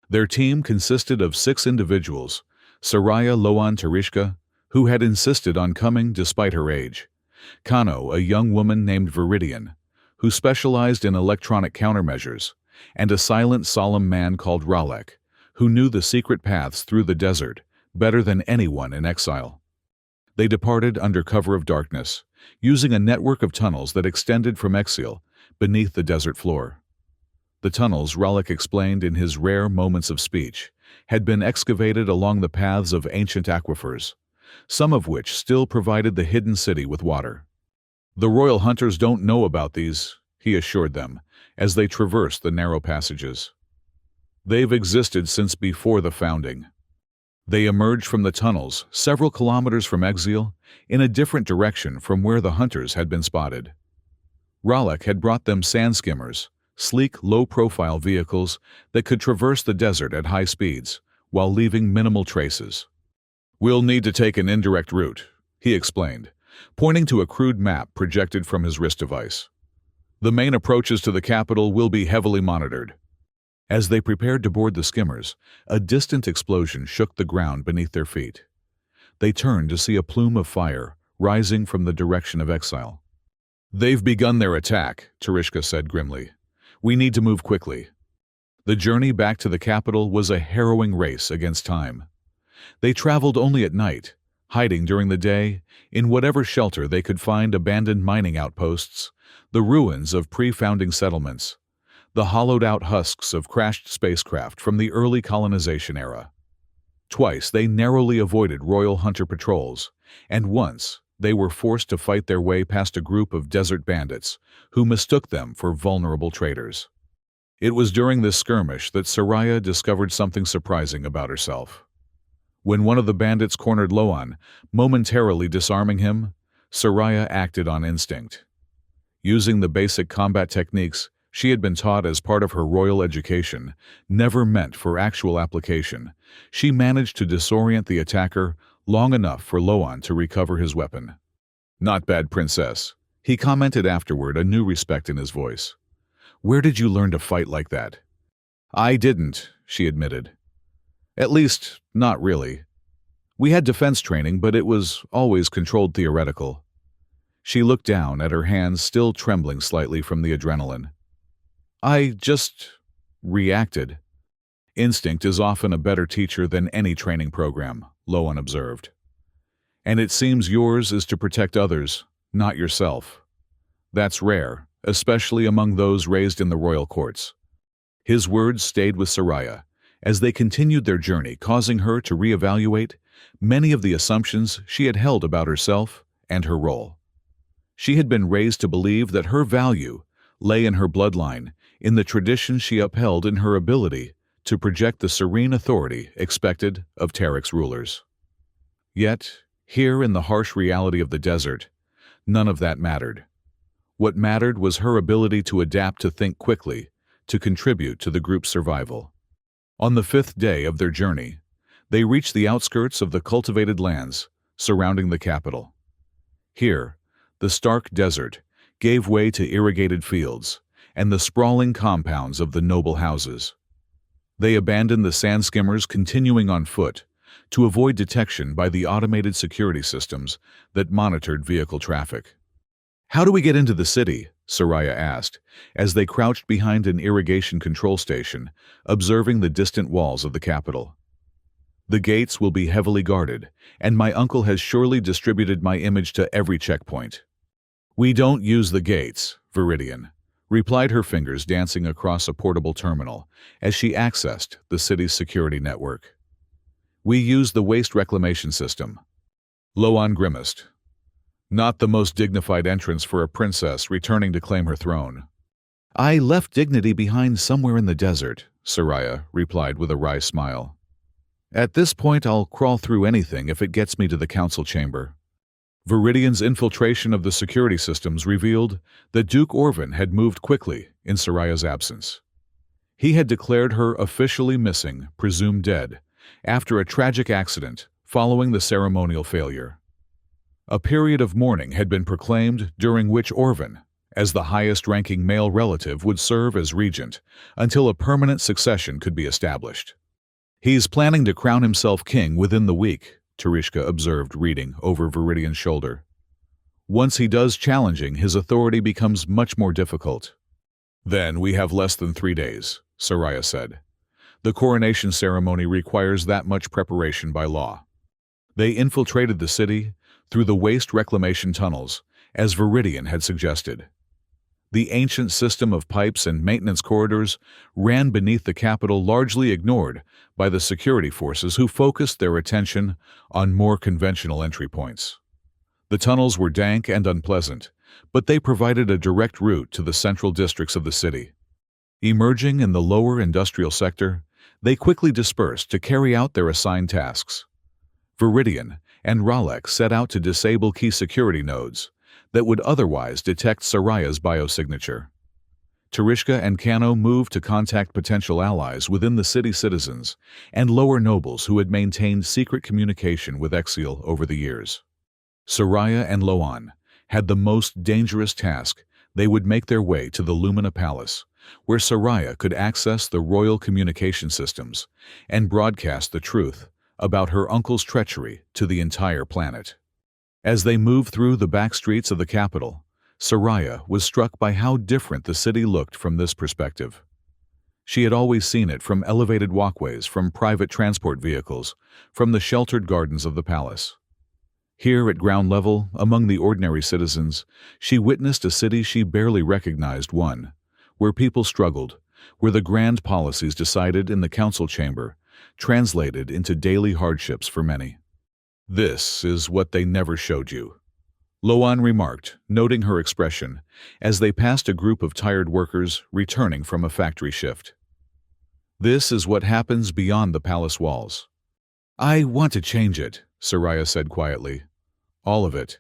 Their team consisted of 6 individuals: Soraya, Loan, Tereshka, who had insisted on coming despite her age; Kano, a young woman named Viridian, who specialized in electronic countermeasures; and a silent, solemn man called Ralek, who knew the secret paths through the desert better than anyone in Exile. They departed under cover of darkness, using a network of tunnels that extended from Exile beneath the desert floor. The tunnels, Ralek explained in his rare moments of speech, had been excavated along the paths of ancient aquifers, some of which still provided the hidden city with water. "The royal hunters don't know about these," he assured them, as they traversed the narrow passages. "They've existed since before the founding." They emerged from the tunnels several kilometers from Exile, in a different direction from where the hunters had been spotted. Ralek had brought them sand skimmers, sleek, low-profile vehicles that could traverse the desert at high speeds while leaving minimal traces. "We'll need to take an indirect route," he explained, pointing to a crude map projected from his wrist device. "The main approaches to the capital will be heavily monitored." As they prepared to board the skimmers, a distant explosion shook the ground beneath their feet. They turned to see a plume of fire rising from the direction of Exile. "They've begun their attack," Tereshka said grimly. "We need to move quickly." The journey back to the capital was a harrowing race against time. They traveled only at night, hiding during the day in whatever shelter they could find: abandoned mining outposts, the ruins of pre-founding settlements, the hollowed-out husks of crashed spacecraft from the early colonization era. Twice they narrowly avoided royal hunter patrols, and once they were forced to fight their way past a group of desert bandits who mistook them for vulnerable traders. It was during this skirmish that Soraya discovered something surprising about herself. When one of the bandits cornered Loan, momentarily disarming him, Soraya acted on instinct. Using the basic combat techniques she had been taught as part of her royal education, never meant for actual application, she managed to disorient the attacker long enough for Loan to recover his weapon. "Not bad, princess," he commented afterward, a new respect in his voice. "Where did you learn to fight like that?" "I didn't," she admitted. "At least, not really. We had defense training, but it was always controlled theoretical." She looked down at her hands, still trembling slightly from the adrenaline. "I just reacted." "Instinct is often a better teacher than any training program," Loan observed. "And it seems yours is to protect others, not yourself. That's rare, especially among those raised in the royal courts." His words stayed with Soraya as they continued their journey, causing her to reevaluate many of the assumptions she had held about herself and her role. She had been raised to believe that her value lay in her bloodline, in the tradition she upheld, in her ability to project the serene authority expected of Tarek's rulers. Yet, here in the harsh reality of the desert, none of that mattered. What mattered was her ability to adapt, to think quickly, to contribute to the group's survival. On the 5th day of their journey, they reached the outskirts of the cultivated lands surrounding the capital. Here, the stark desert gave way to irrigated fields and the sprawling compounds of the noble houses. They abandoned the sand skimmers, continuing on foot to avoid detection by the automated security systems that monitored vehicle traffic. "How do we get into the city?" Soraya asked, as they crouched behind an irrigation control station, observing the distant walls of the capital. "The gates will be heavily guarded, and my uncle has surely distributed my image to every checkpoint." "We don't use the gates, Viridian," replied, her fingers dancing across a portable terminal as she accessed the city's security network. "We use the waste reclamation system." Loan grimaced. Not the most dignified entrance for a princess returning to claim her throne. "I left dignity behind somewhere in the desert," Soraya replied with a wry smile. "At this point, I'll crawl through anything if it gets me to the council chamber." Viridian's infiltration of the security systems revealed that Duke Orvin had moved quickly in Soraya's absence. He had declared her officially missing, presumed dead, after a tragic accident following the ceremonial failure. A period of mourning had been proclaimed, during which Orvin, as the highest-ranking male relative, would serve as regent until a permanent succession could be established. "He's planning to crown himself king within the week," Tereshka observed, reading over Viridian's shoulder. "Once he does, challenging his authority becomes much more difficult." "Then we have less than 3 days," Soraya said. "The coronation ceremony requires that much preparation by law." They infiltrated the city through the waste reclamation tunnels, as Viridian had suggested. The ancient system of pipes and maintenance corridors ran beneath the capital, largely ignored by the security forces, who focused their attention on more conventional entry points. The tunnels were dank and unpleasant, but they provided a direct route to the central districts of the city. Emerging in the lower industrial sector, they quickly dispersed to carry out their assigned tasks. Viridian and Ralek set out to disable key security nodes that would otherwise detect Soraya's biosignature. Tereshka and Kano moved to contact potential allies within the city, citizens and lower nobles who had maintained secret communication with Exil over the years. Soraya and Loan had the most dangerous task. They would make their way to the Lumina Palace, where Soraya could access the royal communication systems and broadcast the truth about her uncle's treachery to the entire planet. As they moved through the back streets of the capital, Soraya was struck by how different the city looked from this perspective. She had always seen it from elevated walkways, from private transport vehicles, from the sheltered gardens of the palace. Here at ground level, among the ordinary citizens, she witnessed a city she barely recognized, one where people struggled, where the grand policies decided in the council chamber translated into daily hardships for many. "This is what they never showed you," Loan remarked, noting her expression, as they passed a group of tired workers returning from a factory shift. "This is what happens beyond the palace walls." "I want to change it," Soraya said quietly. "All of it.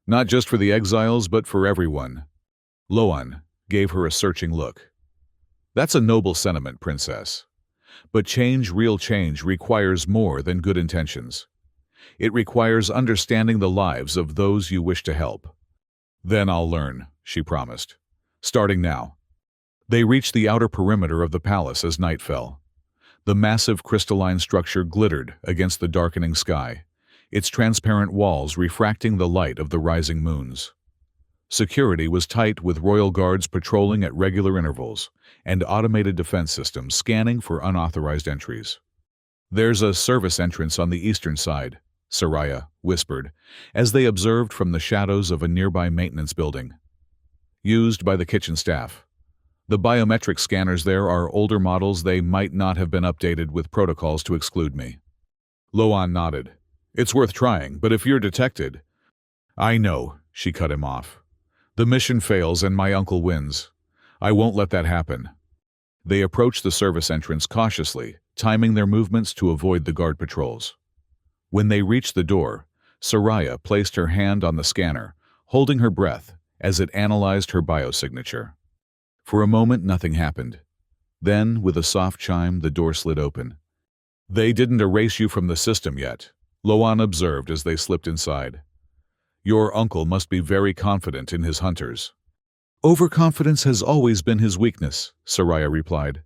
Not just for the exiles, but for everyone." Loan gave her a searching look. "That's a noble sentiment, princess. But change, real change, requires more than good intentions. It requires understanding the lives of those you wish to help." "Then I'll learn," she promised. "Starting now." They reached the outer perimeter of the palace as night fell. The massive crystalline structure glittered against the darkening sky, its transparent walls refracting the light of the rising moons. Security was tight, with royal guards patrolling at regular intervals and automated defense systems scanning for unauthorized entries. "There's a service entrance on the eastern side," Soraya whispered, as they observed from the shadows of a nearby maintenance building. "Used by the kitchen staff. The biometric scanners there are older models. They might not have been updated with protocols to exclude me." Loan nodded. "It's worth trying, but if you're detected—" "I know," she cut him off. "The mission fails and my uncle wins. I won't let that happen." They approached the service entrance cautiously, timing their movements to avoid the guard patrols. When they reached the door, Soraya placed her hand on the scanner, holding her breath as it analyzed her biosignature. For a moment, nothing happened. Then, with a soft chime, the door slid open. "They didn't erase you from the system yet," Loan observed as they slipped inside. "Your uncle must be very confident in his hunters." "Overconfidence has always been his weakness," Soraya replied.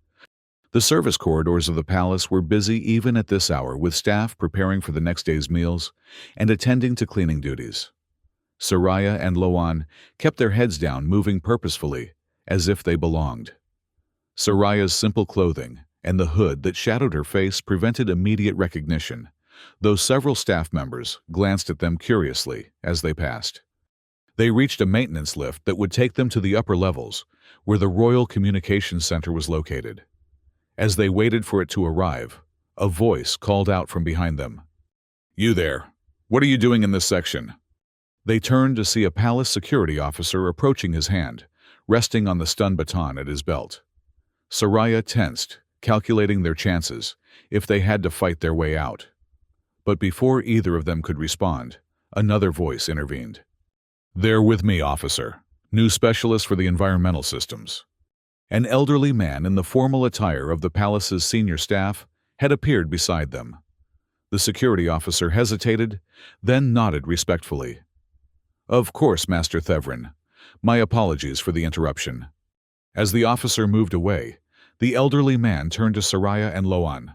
The service corridors of the palace were busy even at this hour, with staff preparing for the next day's meals and attending to cleaning duties. Soraya and Loan kept their heads down, moving purposefully, as if they belonged. Soraya's simple clothing and the hood that shadowed her face prevented immediate recognition, though several staff members glanced at them curiously as they passed. They reached a maintenance lift that would take them to the upper levels, where the Royal Communications Center was located. As they waited for it to arrive, a voice called out from behind them. "You there! What are you doing in this section?" They turned to see a palace security officer approaching his hand, resting on the stun baton at his belt. Soraya tensed, calculating their chances if they had to fight their way out. But before either of them could respond, another voice intervened. "They're with me, officer. New specialist for the environmental systems." An elderly man in the formal attire of the palace's senior staff had appeared beside them. The security officer hesitated, then nodded respectfully. "Of course, Master Thevrin. My apologies for the interruption." As the officer moved away, the elderly man turned to Soraya and Loan.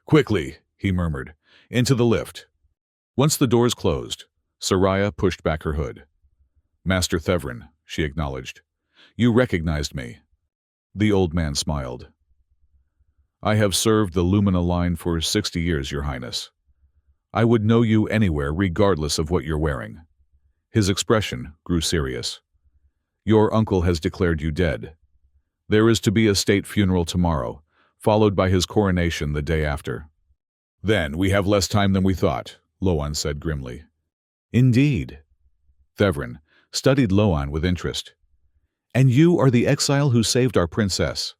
"Quickly," he murmured, "into the lift." Once the doors closed, Soraya pushed back her hood. "Master Thevrin," she acknowledged. "You recognized me." The old man smiled. "I have served the Lumina line for 60 years, Your Highness. I would know you anywhere regardless of what you're wearing." His expression grew serious. "Your uncle has declared you dead. There is to be a state funeral tomorrow, followed by his coronation the day after." "Then we have less time than we thought," Loan said grimly. "Indeed." Thevrin studied Loan with interest. "And you are the exile who saved our princess.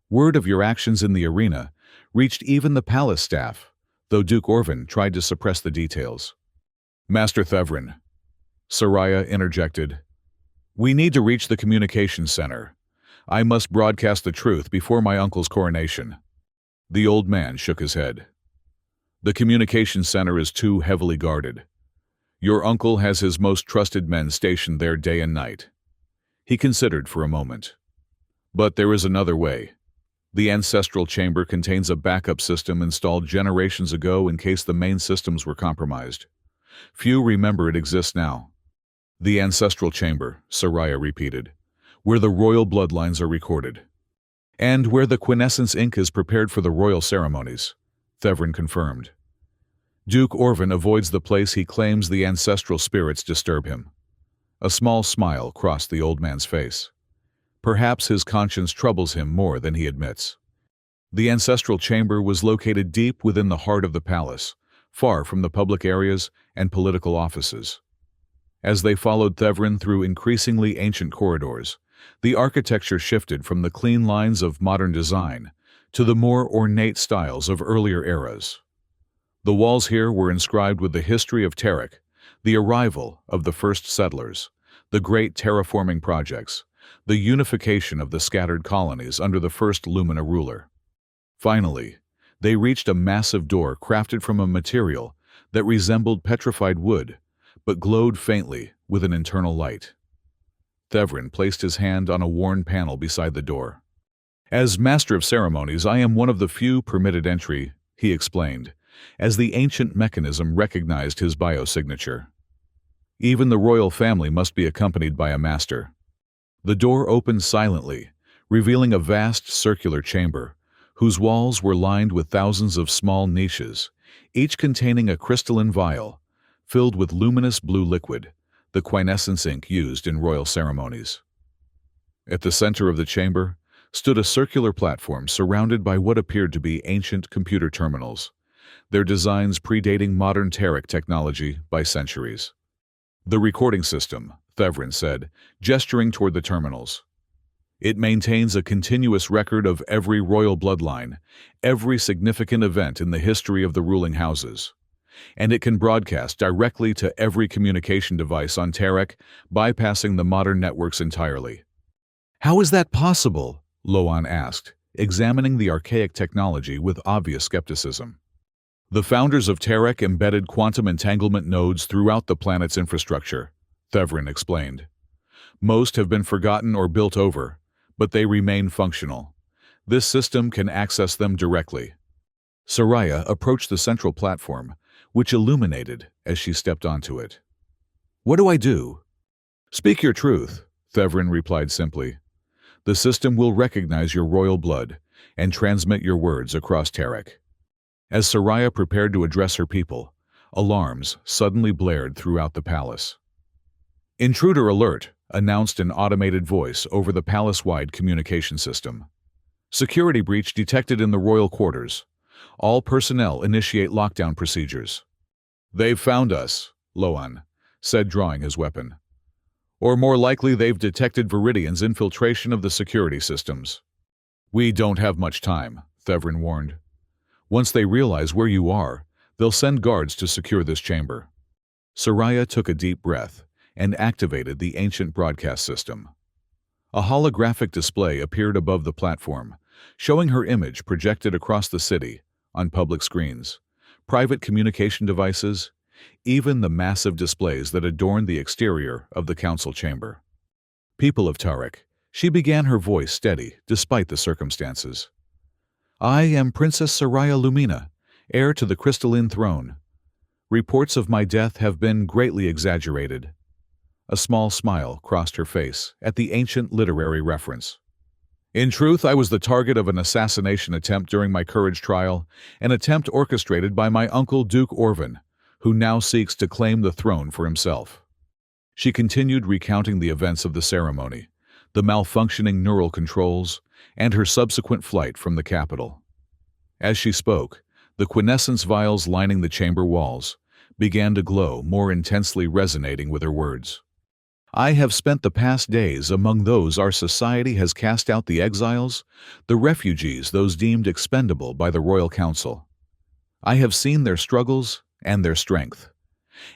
Word of your actions in the arena reached even the palace staff, though Duke Orvin tried to suppress the details." "Master Thevrin," Soraya interjected, "we need to reach the communications center. I must broadcast the truth before my uncle's coronation." The old man shook his head. "The communications center is too heavily guarded. Your uncle has his most trusted men stationed there day and night." He considered for a moment. "But there is another way. The ancestral chamber contains a backup system installed generations ago in case the main systems were compromised. Few remember it exists now." "The ancestral chamber," Soraya repeated, "where the royal bloodlines are recorded." "And where the quintessence ink is prepared for the royal ceremonies," Thevrin confirmed. Duke Orvan avoids the place he claims the ancestral spirits disturb him. A small smile crossed the old man's face. Perhaps his conscience troubles him more than he admits. The ancestral chamber was located deep within the heart of the palace, far from the public areas and political offices. As they followed Thevrin through increasingly ancient corridors, the architecture shifted from the clean lines of modern design to the more ornate styles of earlier eras. The walls here were inscribed with the history of Terek, the arrival of the first settlers, the great terraforming projects, the unification of the scattered colonies under the first Lumina ruler. Finally, they reached a massive door crafted from a material that resembled petrified wood, but glowed faintly with an internal light. Thevrin placed his hand on a worn panel beside the door. "As Master of Ceremonies, I am one of the few permitted entry," he explained, as the ancient mechanism recognized his biosignature. "Even the royal family must be accompanied by a master." The door opened silently, revealing a vast circular chamber, whose walls were lined with thousands of small niches, each containing a crystalline vial, filled with luminous blue liquid, the quiescence ink used in royal ceremonies. At the center of the chamber stood a circular platform surrounded by what appeared to be ancient computer terminals, their designs predating modern Terek technology by centuries. "The recording system," Thevrin said, gesturing toward the terminals. "It maintains a continuous record of every royal bloodline, every significant event in the history of the ruling houses. And it can broadcast directly to every communication device on Terek, bypassing the modern networks entirely." "How is that possible?" Loan asked, examining the archaic technology with obvious skepticism. "The founders of Terek embedded quantum entanglement nodes throughout the planet's infrastructure," Thevrin explained. "Most have been forgotten or built over, but they remain functional. This system can access them directly." Soraya approached the central platform, which illuminated as she stepped onto it. "What do I do?" "Speak your truth," Thevrin replied simply. "The system will recognize your royal blood and transmit your words across Terek." As Soraya prepared to address her people, alarms suddenly blared throughout the palace. "Intruder alert," announced an automated voice over the palace-wide communication system. "Security breach detected in the royal quarters. All personnel initiate lockdown procedures." "They've found us," Loan said, drawing his weapon. "Or more likely they've detected Viridian's infiltration of the security systems." "We don't have much time," Thevrin warned. "Once they realize where you are, they'll send guards to secure this chamber." Soraya took a deep breath and activated the ancient broadcast system. A holographic display appeared above the platform, showing her image projected across the city, on public screens, private communication devices, even the massive displays that adorned the exterior of the council chamber. "People of Terek," she began, her voice steady despite the circumstances. "I am Princess Soraya Lumina, heir to the crystalline throne. Reports of my death have been greatly exaggerated." A small smile crossed her face at the ancient literary reference. "In truth, I was the target of an assassination attempt during my courage trial, an attempt orchestrated by my uncle Duke Orvan, who now seeks to claim the throne for himself." She continued recounting the events of the ceremony, the malfunctioning neural controls, and her subsequent flight from the capital. As she spoke, the quiescence vials lining the chamber walls began to glow more intensely, resonating with her words. "I have spent the past days among those our society has cast out, the exiles, the refugees, those deemed expendable by the Royal Council. I have seen their struggles and their strength,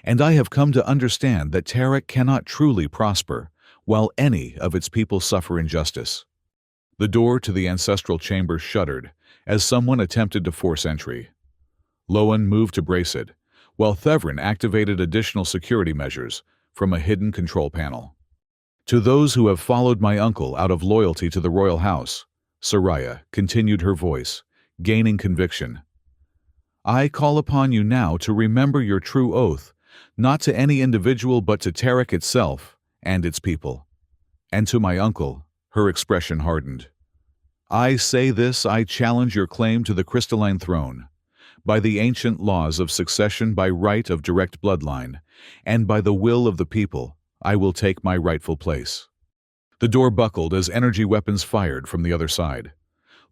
and I have come to understand that Terek cannot truly prosper while any of its people suffer injustice." The door to the ancestral chamber shuddered as someone attempted to force entry. Loan moved to brace it, while Thevrin activated additional security measures from a hidden control panel. "To those who have followed my uncle out of loyalty to the royal house," Soraya continued, her voice gaining conviction, "I call upon you now to remember your true oath, not to any individual but to Terek itself and its people." And to my uncle, her expression hardened. "I say this, I challenge your claim to the crystalline throne. by the ancient laws of succession by right of direct bloodline, and by the will of the people, I will take my rightful place." The door buckled as energy weapons fired from the other side.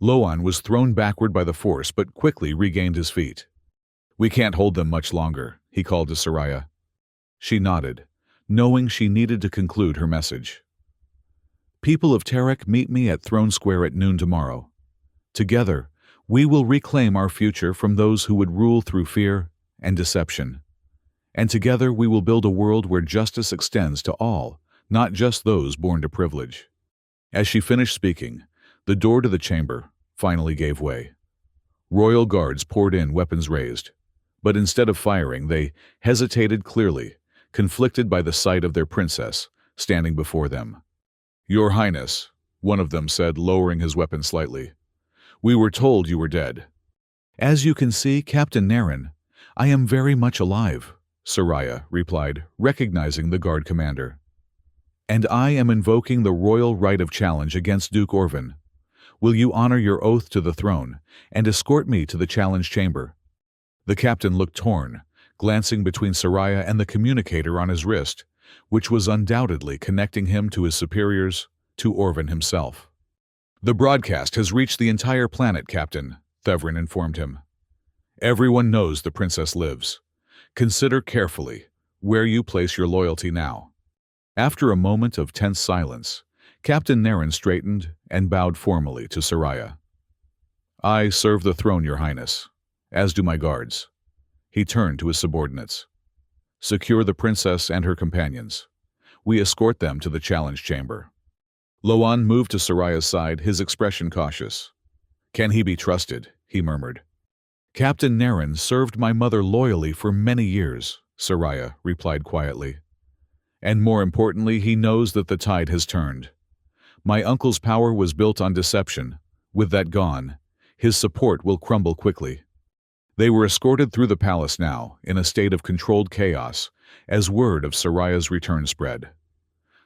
Loan was thrown backward by the force but quickly regained his feet. "We can't hold them much longer," he called to Soraya. She nodded, knowing she needed to conclude her message. "People of Terek, meet me at Throne Square at noon tomorrow. Together, we will reclaim our future from those who would rule through fear and deception. And together we will build a world where justice extends to all, not just those born to privilege." As she finished speaking, the door to the chamber finally gave way. Royal guards poured in, weapons raised. But instead of firing, they hesitated clearly, conflicted by the sight of their princess standing before them. "Your Highness," one of them said, lowering his weapon slightly, "we were told you were dead." "As you can see, Captain Naren, I am very much alive," Soraya replied, recognizing the guard commander. "And I am invoking the royal right of challenge against Duke Orvan. Will you honor your oath to the throne and escort me to the challenge chamber?" The captain looked torn, glancing between Soraya and the communicator on his wrist, which was undoubtedly connecting him to his superiors, to Orvan himself. "The broadcast has reached the entire planet, Captain," Thevrin informed him. "Everyone knows the princess lives. Consider carefully where you place your loyalty now." After a moment of tense silence, Captain Naren straightened and bowed formally to Soraya. "I serve the throne, Your Highness, as do my guards." He turned to his subordinates. "Secure the princess and her companions. We escort them to the challenge chamber." Loan moved to Soraya's side, his expression cautious. "Can he be trusted?" he murmured. "Captain Naren served my mother loyally for many years," Soraya replied quietly. "And more importantly, he knows that the tide has turned. My uncle's power was built on deception. With that gone, his support will crumble quickly." They were escorted through the palace now, in a state of controlled chaos, as word of Soraya's return spread.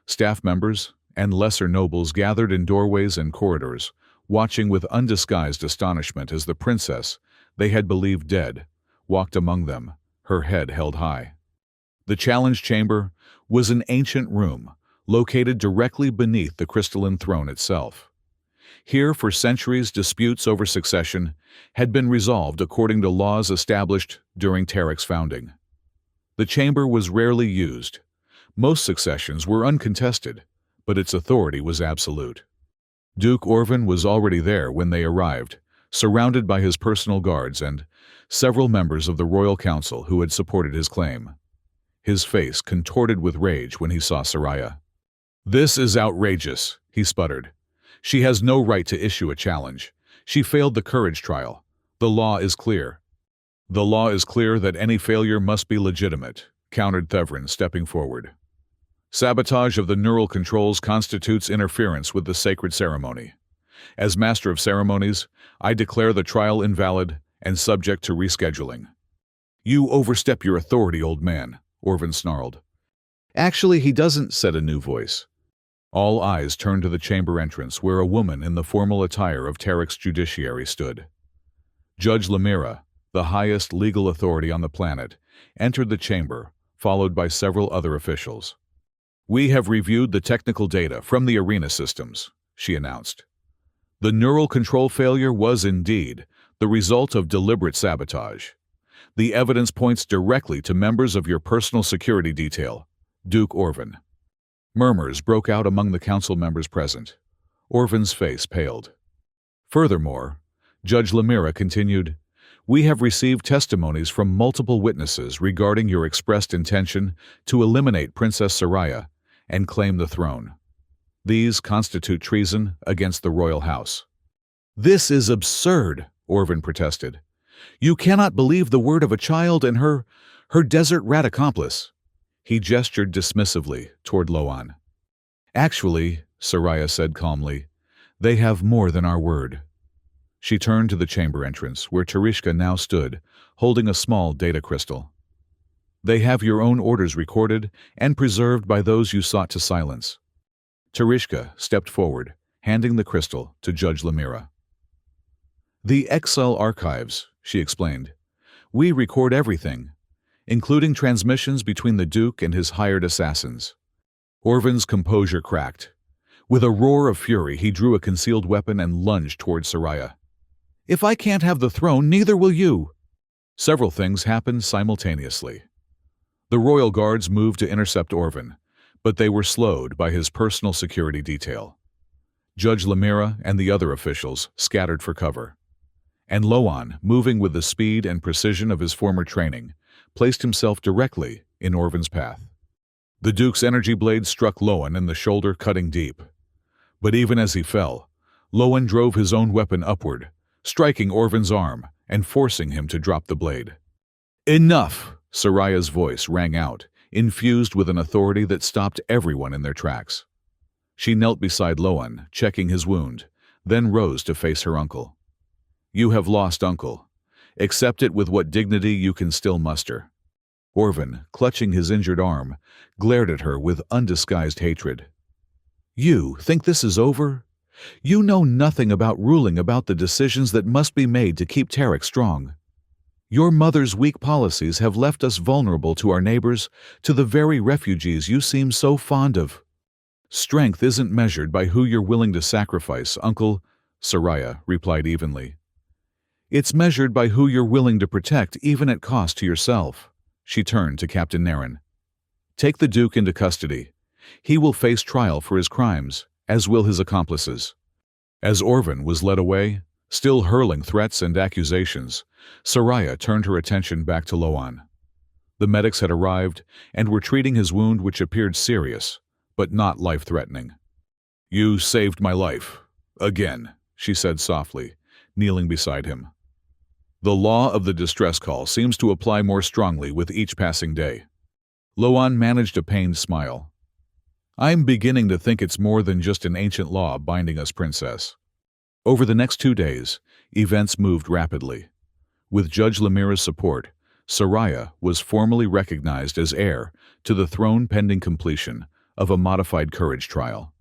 Staff members and lesser nobles gathered in doorways and corridors, watching with undisguised astonishment as the princess, they had believed dead, walked among them, her head held high. The challenge chamber was an ancient room, located directly beneath the crystalline throne itself. Here, for centuries, disputes over succession had been resolved according to laws established during Terek's founding. The chamber was rarely used. Most successions were uncontested, but its authority was absolute. Duke Orvan was already there when they arrived, surrounded by his personal guards and several members of the royal council who had supported his claim. His face contorted with rage when he saw Soraya. "This is outrageous," he sputtered. "She has no right to issue a challenge. She failed the courage trial. The law is clear." "The law is clear that any failure must be legitimate," countered Thevrin, stepping forward. "Sabotage of the neural controls constitutes interference with the sacred ceremony. As Master of Ceremonies, I declare the trial invalid and subject to rescheduling." "You overstep your authority, old man," Orvan snarled. "Actually, he doesn't," said a new voice. All eyes turned to the chamber entrance, where a woman in the formal attire of Terek's judiciary stood. Judge Lemira, the highest legal authority on the planet, entered the chamber, followed by several other officials. "We have reviewed the technical data from the arena systems," she announced. "The neural control failure was indeed the result of deliberate sabotage. The evidence points directly to members of your personal security detail, Duke Orvan." Murmurs broke out among the council members present. Orvan's face paled. "Furthermore," Judge Lemira continued, "we have received testimonies from multiple witnesses regarding your expressed intention to eliminate Princess Soraya and claim the throne. These constitute treason against the royal house." "This is absurd," Orvan protested. "You cannot believe the word of a child and her desert rat accomplice." He gestured dismissively toward Loan. "Actually," Soraya said calmly, "they have more than our word." She turned to the chamber entrance, where Tereshka now stood, holding a small data crystal. "They have your own orders recorded and preserved by those you sought to silence." Tereshka stepped forward, handing the crystal to Judge Lemira. "The Excel archives," she explained. We record everything, including transmissions between the Duke and his hired assassins." Orvan's composure cracked. With a roar of fury, he drew a concealed weapon and lunged toward Soraya. "If I can't have the throne, neither will you!" Several things happened simultaneously. The royal guards moved to intercept Orvan, but they were slowed by his personal security detail. Judge Lamira and the other officials scattered for cover. And Loan, moving with the speed and precision of his former training, placed himself directly in Orvan's path. The Duke's energy blade struck Loan in the shoulder, cutting deep. But even as he fell, Loan drove his own weapon upward, striking Orvan's arm and forcing him to drop the blade. "Enough!" Soraya's voice rang out, infused with an authority that stopped everyone in their tracks. She knelt beside Loan, checking his wound, then rose to face her uncle. "You have lost, uncle. Accept it with what dignity you can still muster." Orvan, clutching his injured arm, glared at her with undisguised hatred. "You think this is over? You know nothing about ruling, about the decisions that must be made to keep Tarek strong. Your mother's weak policies have left us vulnerable to our neighbors, to the very refugees you seem so fond of." "Strength isn't measured by who you're willing to sacrifice, Uncle," Soraya replied evenly. "It's measured by who you're willing to protect, even at cost to yourself." She turned to Captain Naren. "Take the Duke into custody. He will face trial for his crimes, as will his accomplices." As Orvan was led away, still hurling threats and accusations, Soraya turned her attention back to Loan. The medics had arrived and were treating his wound, which appeared serious, but not life-threatening. "You saved my life. Again," she said softly, kneeling beside him. "The law of the distress call seems to apply more strongly with each passing day." Loan managed a pained smile. "I'm beginning to think it's more than just an ancient law binding us, Princess." Over the next 2 days, events moved rapidly. With Judge Lamira's support, Soraya was formally recognized as heir to the throne pending completion of a modified courage trial.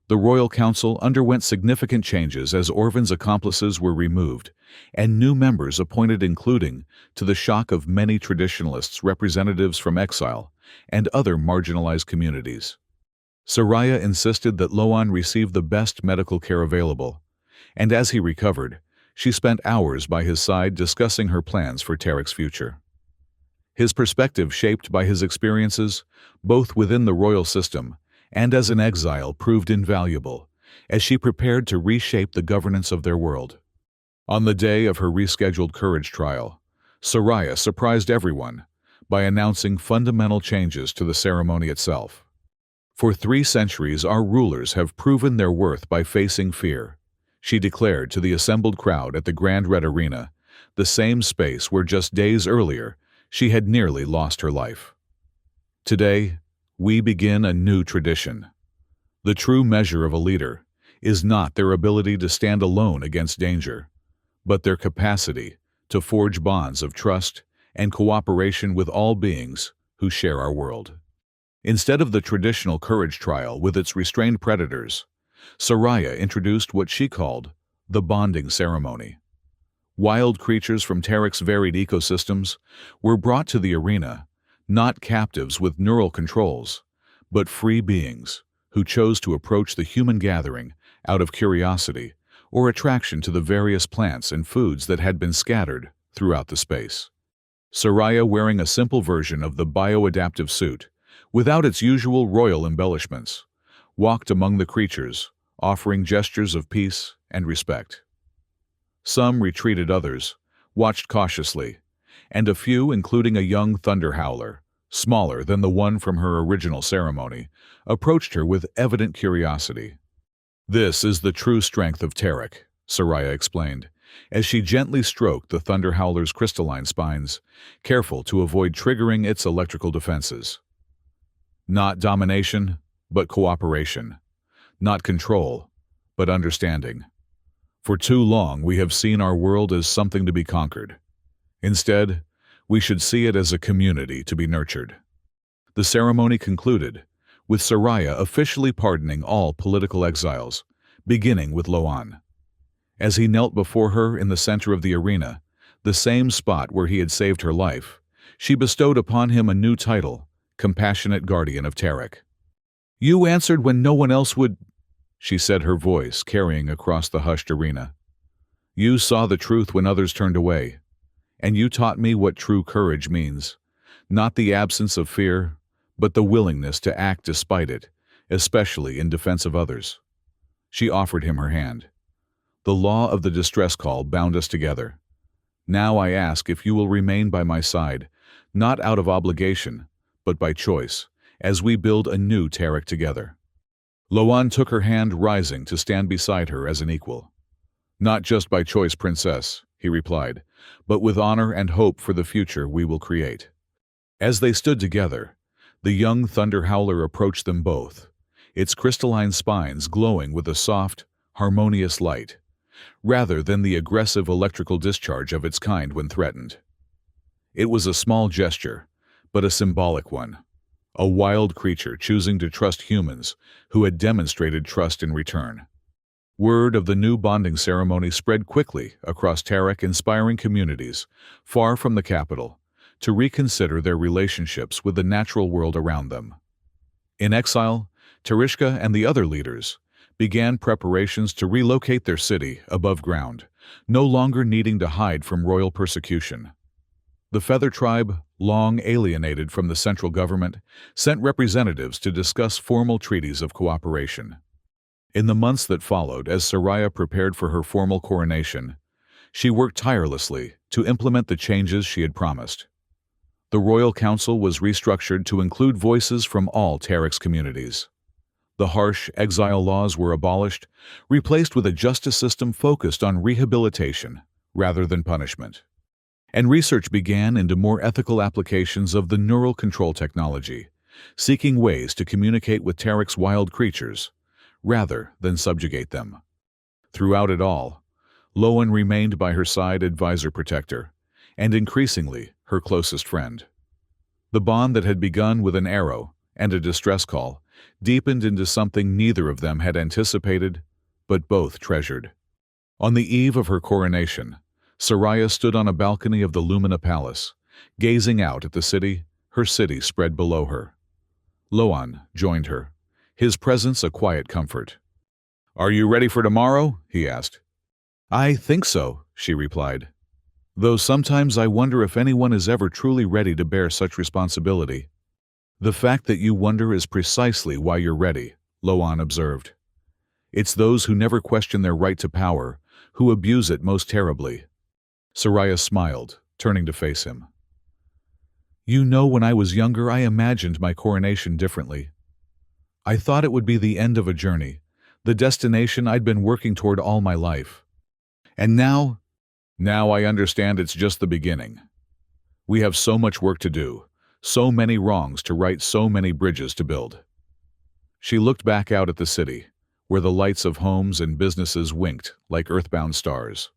The Royal Council underwent significant changes as Orvan's accomplices were removed and new members appointed, including, to the shock of many traditionalists, representatives from exile and other marginalized communities. Soraya insisted that Loan receive the best medical care available, and as he recovered, she spent hours by his side discussing her plans for Tarek's future. His perspective, shaped by his experiences, both within the royal system and as an exile, proved invaluable as she prepared to reshape the governance of their world. On the day of her rescheduled courage trial, Soraya surprised everyone by announcing fundamental changes to the ceremony itself. "For 3 centuries, our rulers have proven their worth by facing fear," she declared to the assembled crowd at the Grand Red Arena, the same space where just days earlier she had nearly lost her life. "Today, we begin a new tradition. The true measure of a leader is not their ability to stand alone against danger, but their capacity to forge bonds of trust and cooperation with all beings who share our world." Instead of the traditional courage trial with its restrained predators, Soraya introduced what she called the bonding ceremony. Wild creatures from Tarek's varied ecosystems were brought to the arena, not captives with neural controls, but free beings who chose to approach the human gathering out of curiosity or attraction to the various plants and foods that had been scattered throughout the space. Soraya, wearing a simple version of the bioadaptive suit, without its usual royal embellishments, walked among the creatures, offering gestures of peace and respect. Some retreated, others watched cautiously, and a few, including a young thunder howler, smaller than the one from her original ceremony, approached her with evident curiosity. "This is the true strength of Tarek," Soraya explained, as she gently stroked the thunder howler's crystalline spines, careful to avoid triggering its electrical defenses. "Not domination, but cooperation. Not control, but understanding. For too long we have seen our world as something to be conquered. Instead, we should see it as a community to be nurtured." The ceremony concluded, with Soraya officially pardoning all political exiles, beginning with Loan. As he knelt before her in the center of the arena, the same spot where he had saved her life, she bestowed upon him a new title, Compassionate Guardian of Tarek. "You answered when no one else would," she said, her voice carrying across the hushed arena. "You saw the truth when others turned away, and you taught me what true courage means, not the absence of fear, but the willingness to act despite it, especially in defense of others." She offered him her hand. "The law of the distress call bound us together. Now I ask if you will remain by my side, not out of obligation, but by choice, as we build a new Tarek together." Loan took her hand, rising to stand beside her as an equal. "Not just by choice, Princess," he replied, "but with honor and hope for the future we will create." As they stood together, the young thunder howler approached them both, its crystalline spines glowing with a soft, harmonious light, rather than the aggressive electrical discharge of its kind when threatened. It was a small gesture, but a symbolic one. A wild creature choosing to trust humans who had demonstrated trust in return. Word of the new bonding ceremony spread quickly across Tarek, inspiring communities far from the capital to reconsider their relationships with the natural world around them. In exile, Tereshka and the other leaders began preparations to relocate their city above ground, no longer needing to hide from royal persecution. The Feather Tribe, long alienated from the central government, sent representatives to discuss formal treaties of cooperation. In the months that followed, as Soraya prepared for her formal coronation, she worked tirelessly to implement the changes she had promised. The Royal Council was restructured to include voices from all Tarek's communities. The harsh exile laws were abolished, replaced with a justice system focused on rehabilitation rather than punishment. And research began into more ethical applications of the neural control technology, seeking ways to communicate with Tarek's wild creatures, rather than subjugate them. Throughout it all, Loan remained by her side, advisor-protector, and increasingly her closest friend. The bond that had begun with an arrow and a distress call deepened into something neither of them had anticipated, but both treasured. On the eve of her coronation, Soraya stood on a balcony of the Lumina Palace, gazing out at the city, her city spread below her. Loan joined her, his presence a quiet comfort. "Are you ready for tomorrow?" he asked. "I think so," she replied. "Though sometimes I wonder if anyone is ever truly ready to bear such responsibility." "The fact that you wonder is precisely why you're ready," Loan observed. "It's those who never question their right to power who abuse it most terribly." Soraya smiled, turning to face him. "You know, when I was younger I imagined my coronation differently. I thought it would be the end of a journey, the destination I'd been working toward all my life. And now I understand it's just the beginning. We have so much work to do, so many wrongs to right, so many bridges to build." She looked back out at the city, where the lights of homes and businesses winked like earthbound stars.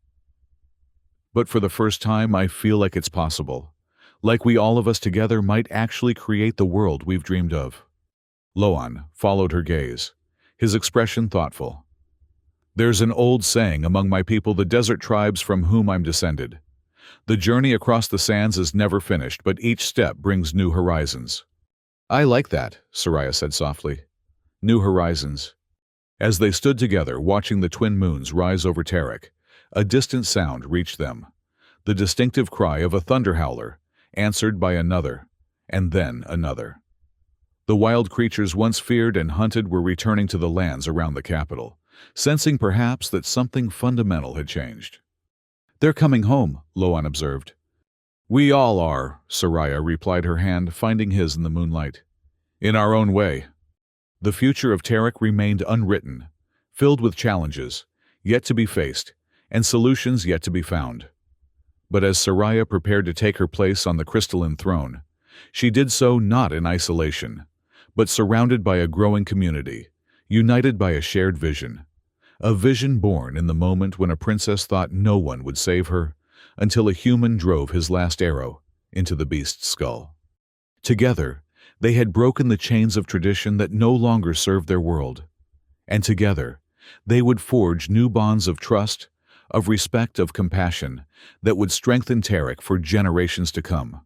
"But for the first time I feel like it's possible, like we all of us together might actually create the world we've dreamed of." Loan followed her gaze, his expression thoughtful. "There's an old saying among my people, the desert tribes from whom I'm descended. The journey across the sands is never finished, but each step brings new horizons." "I like that," Soraya said softly. "New horizons." As they stood together watching the twin moons rise over Tarek, a distant sound reached them, the distinctive cry of a thunder howler, answered by another, and then another. The wild creatures once feared and hunted were returning to the lands around the capital, sensing perhaps that something fundamental had changed. "They're coming home," Loan observed. "We all are," Soraya replied, her hand finding his in the moonlight. "In our own way." The future of Tarek remained unwritten, filled with challenges yet to be faced and solutions yet to be found. But as Soraya prepared to take her place on the crystalline throne, she did so not in isolation, but surrounded by a growing community, united by a shared vision. A vision born in the moment when a princess thought no one would save her, until a human drove his last arrow into the beast's skull. Together, they had broken the chains of tradition that no longer served their world. And together, they would forge new bonds of trust, of respect, of compassion, that would strengthen Tarek for generations to come.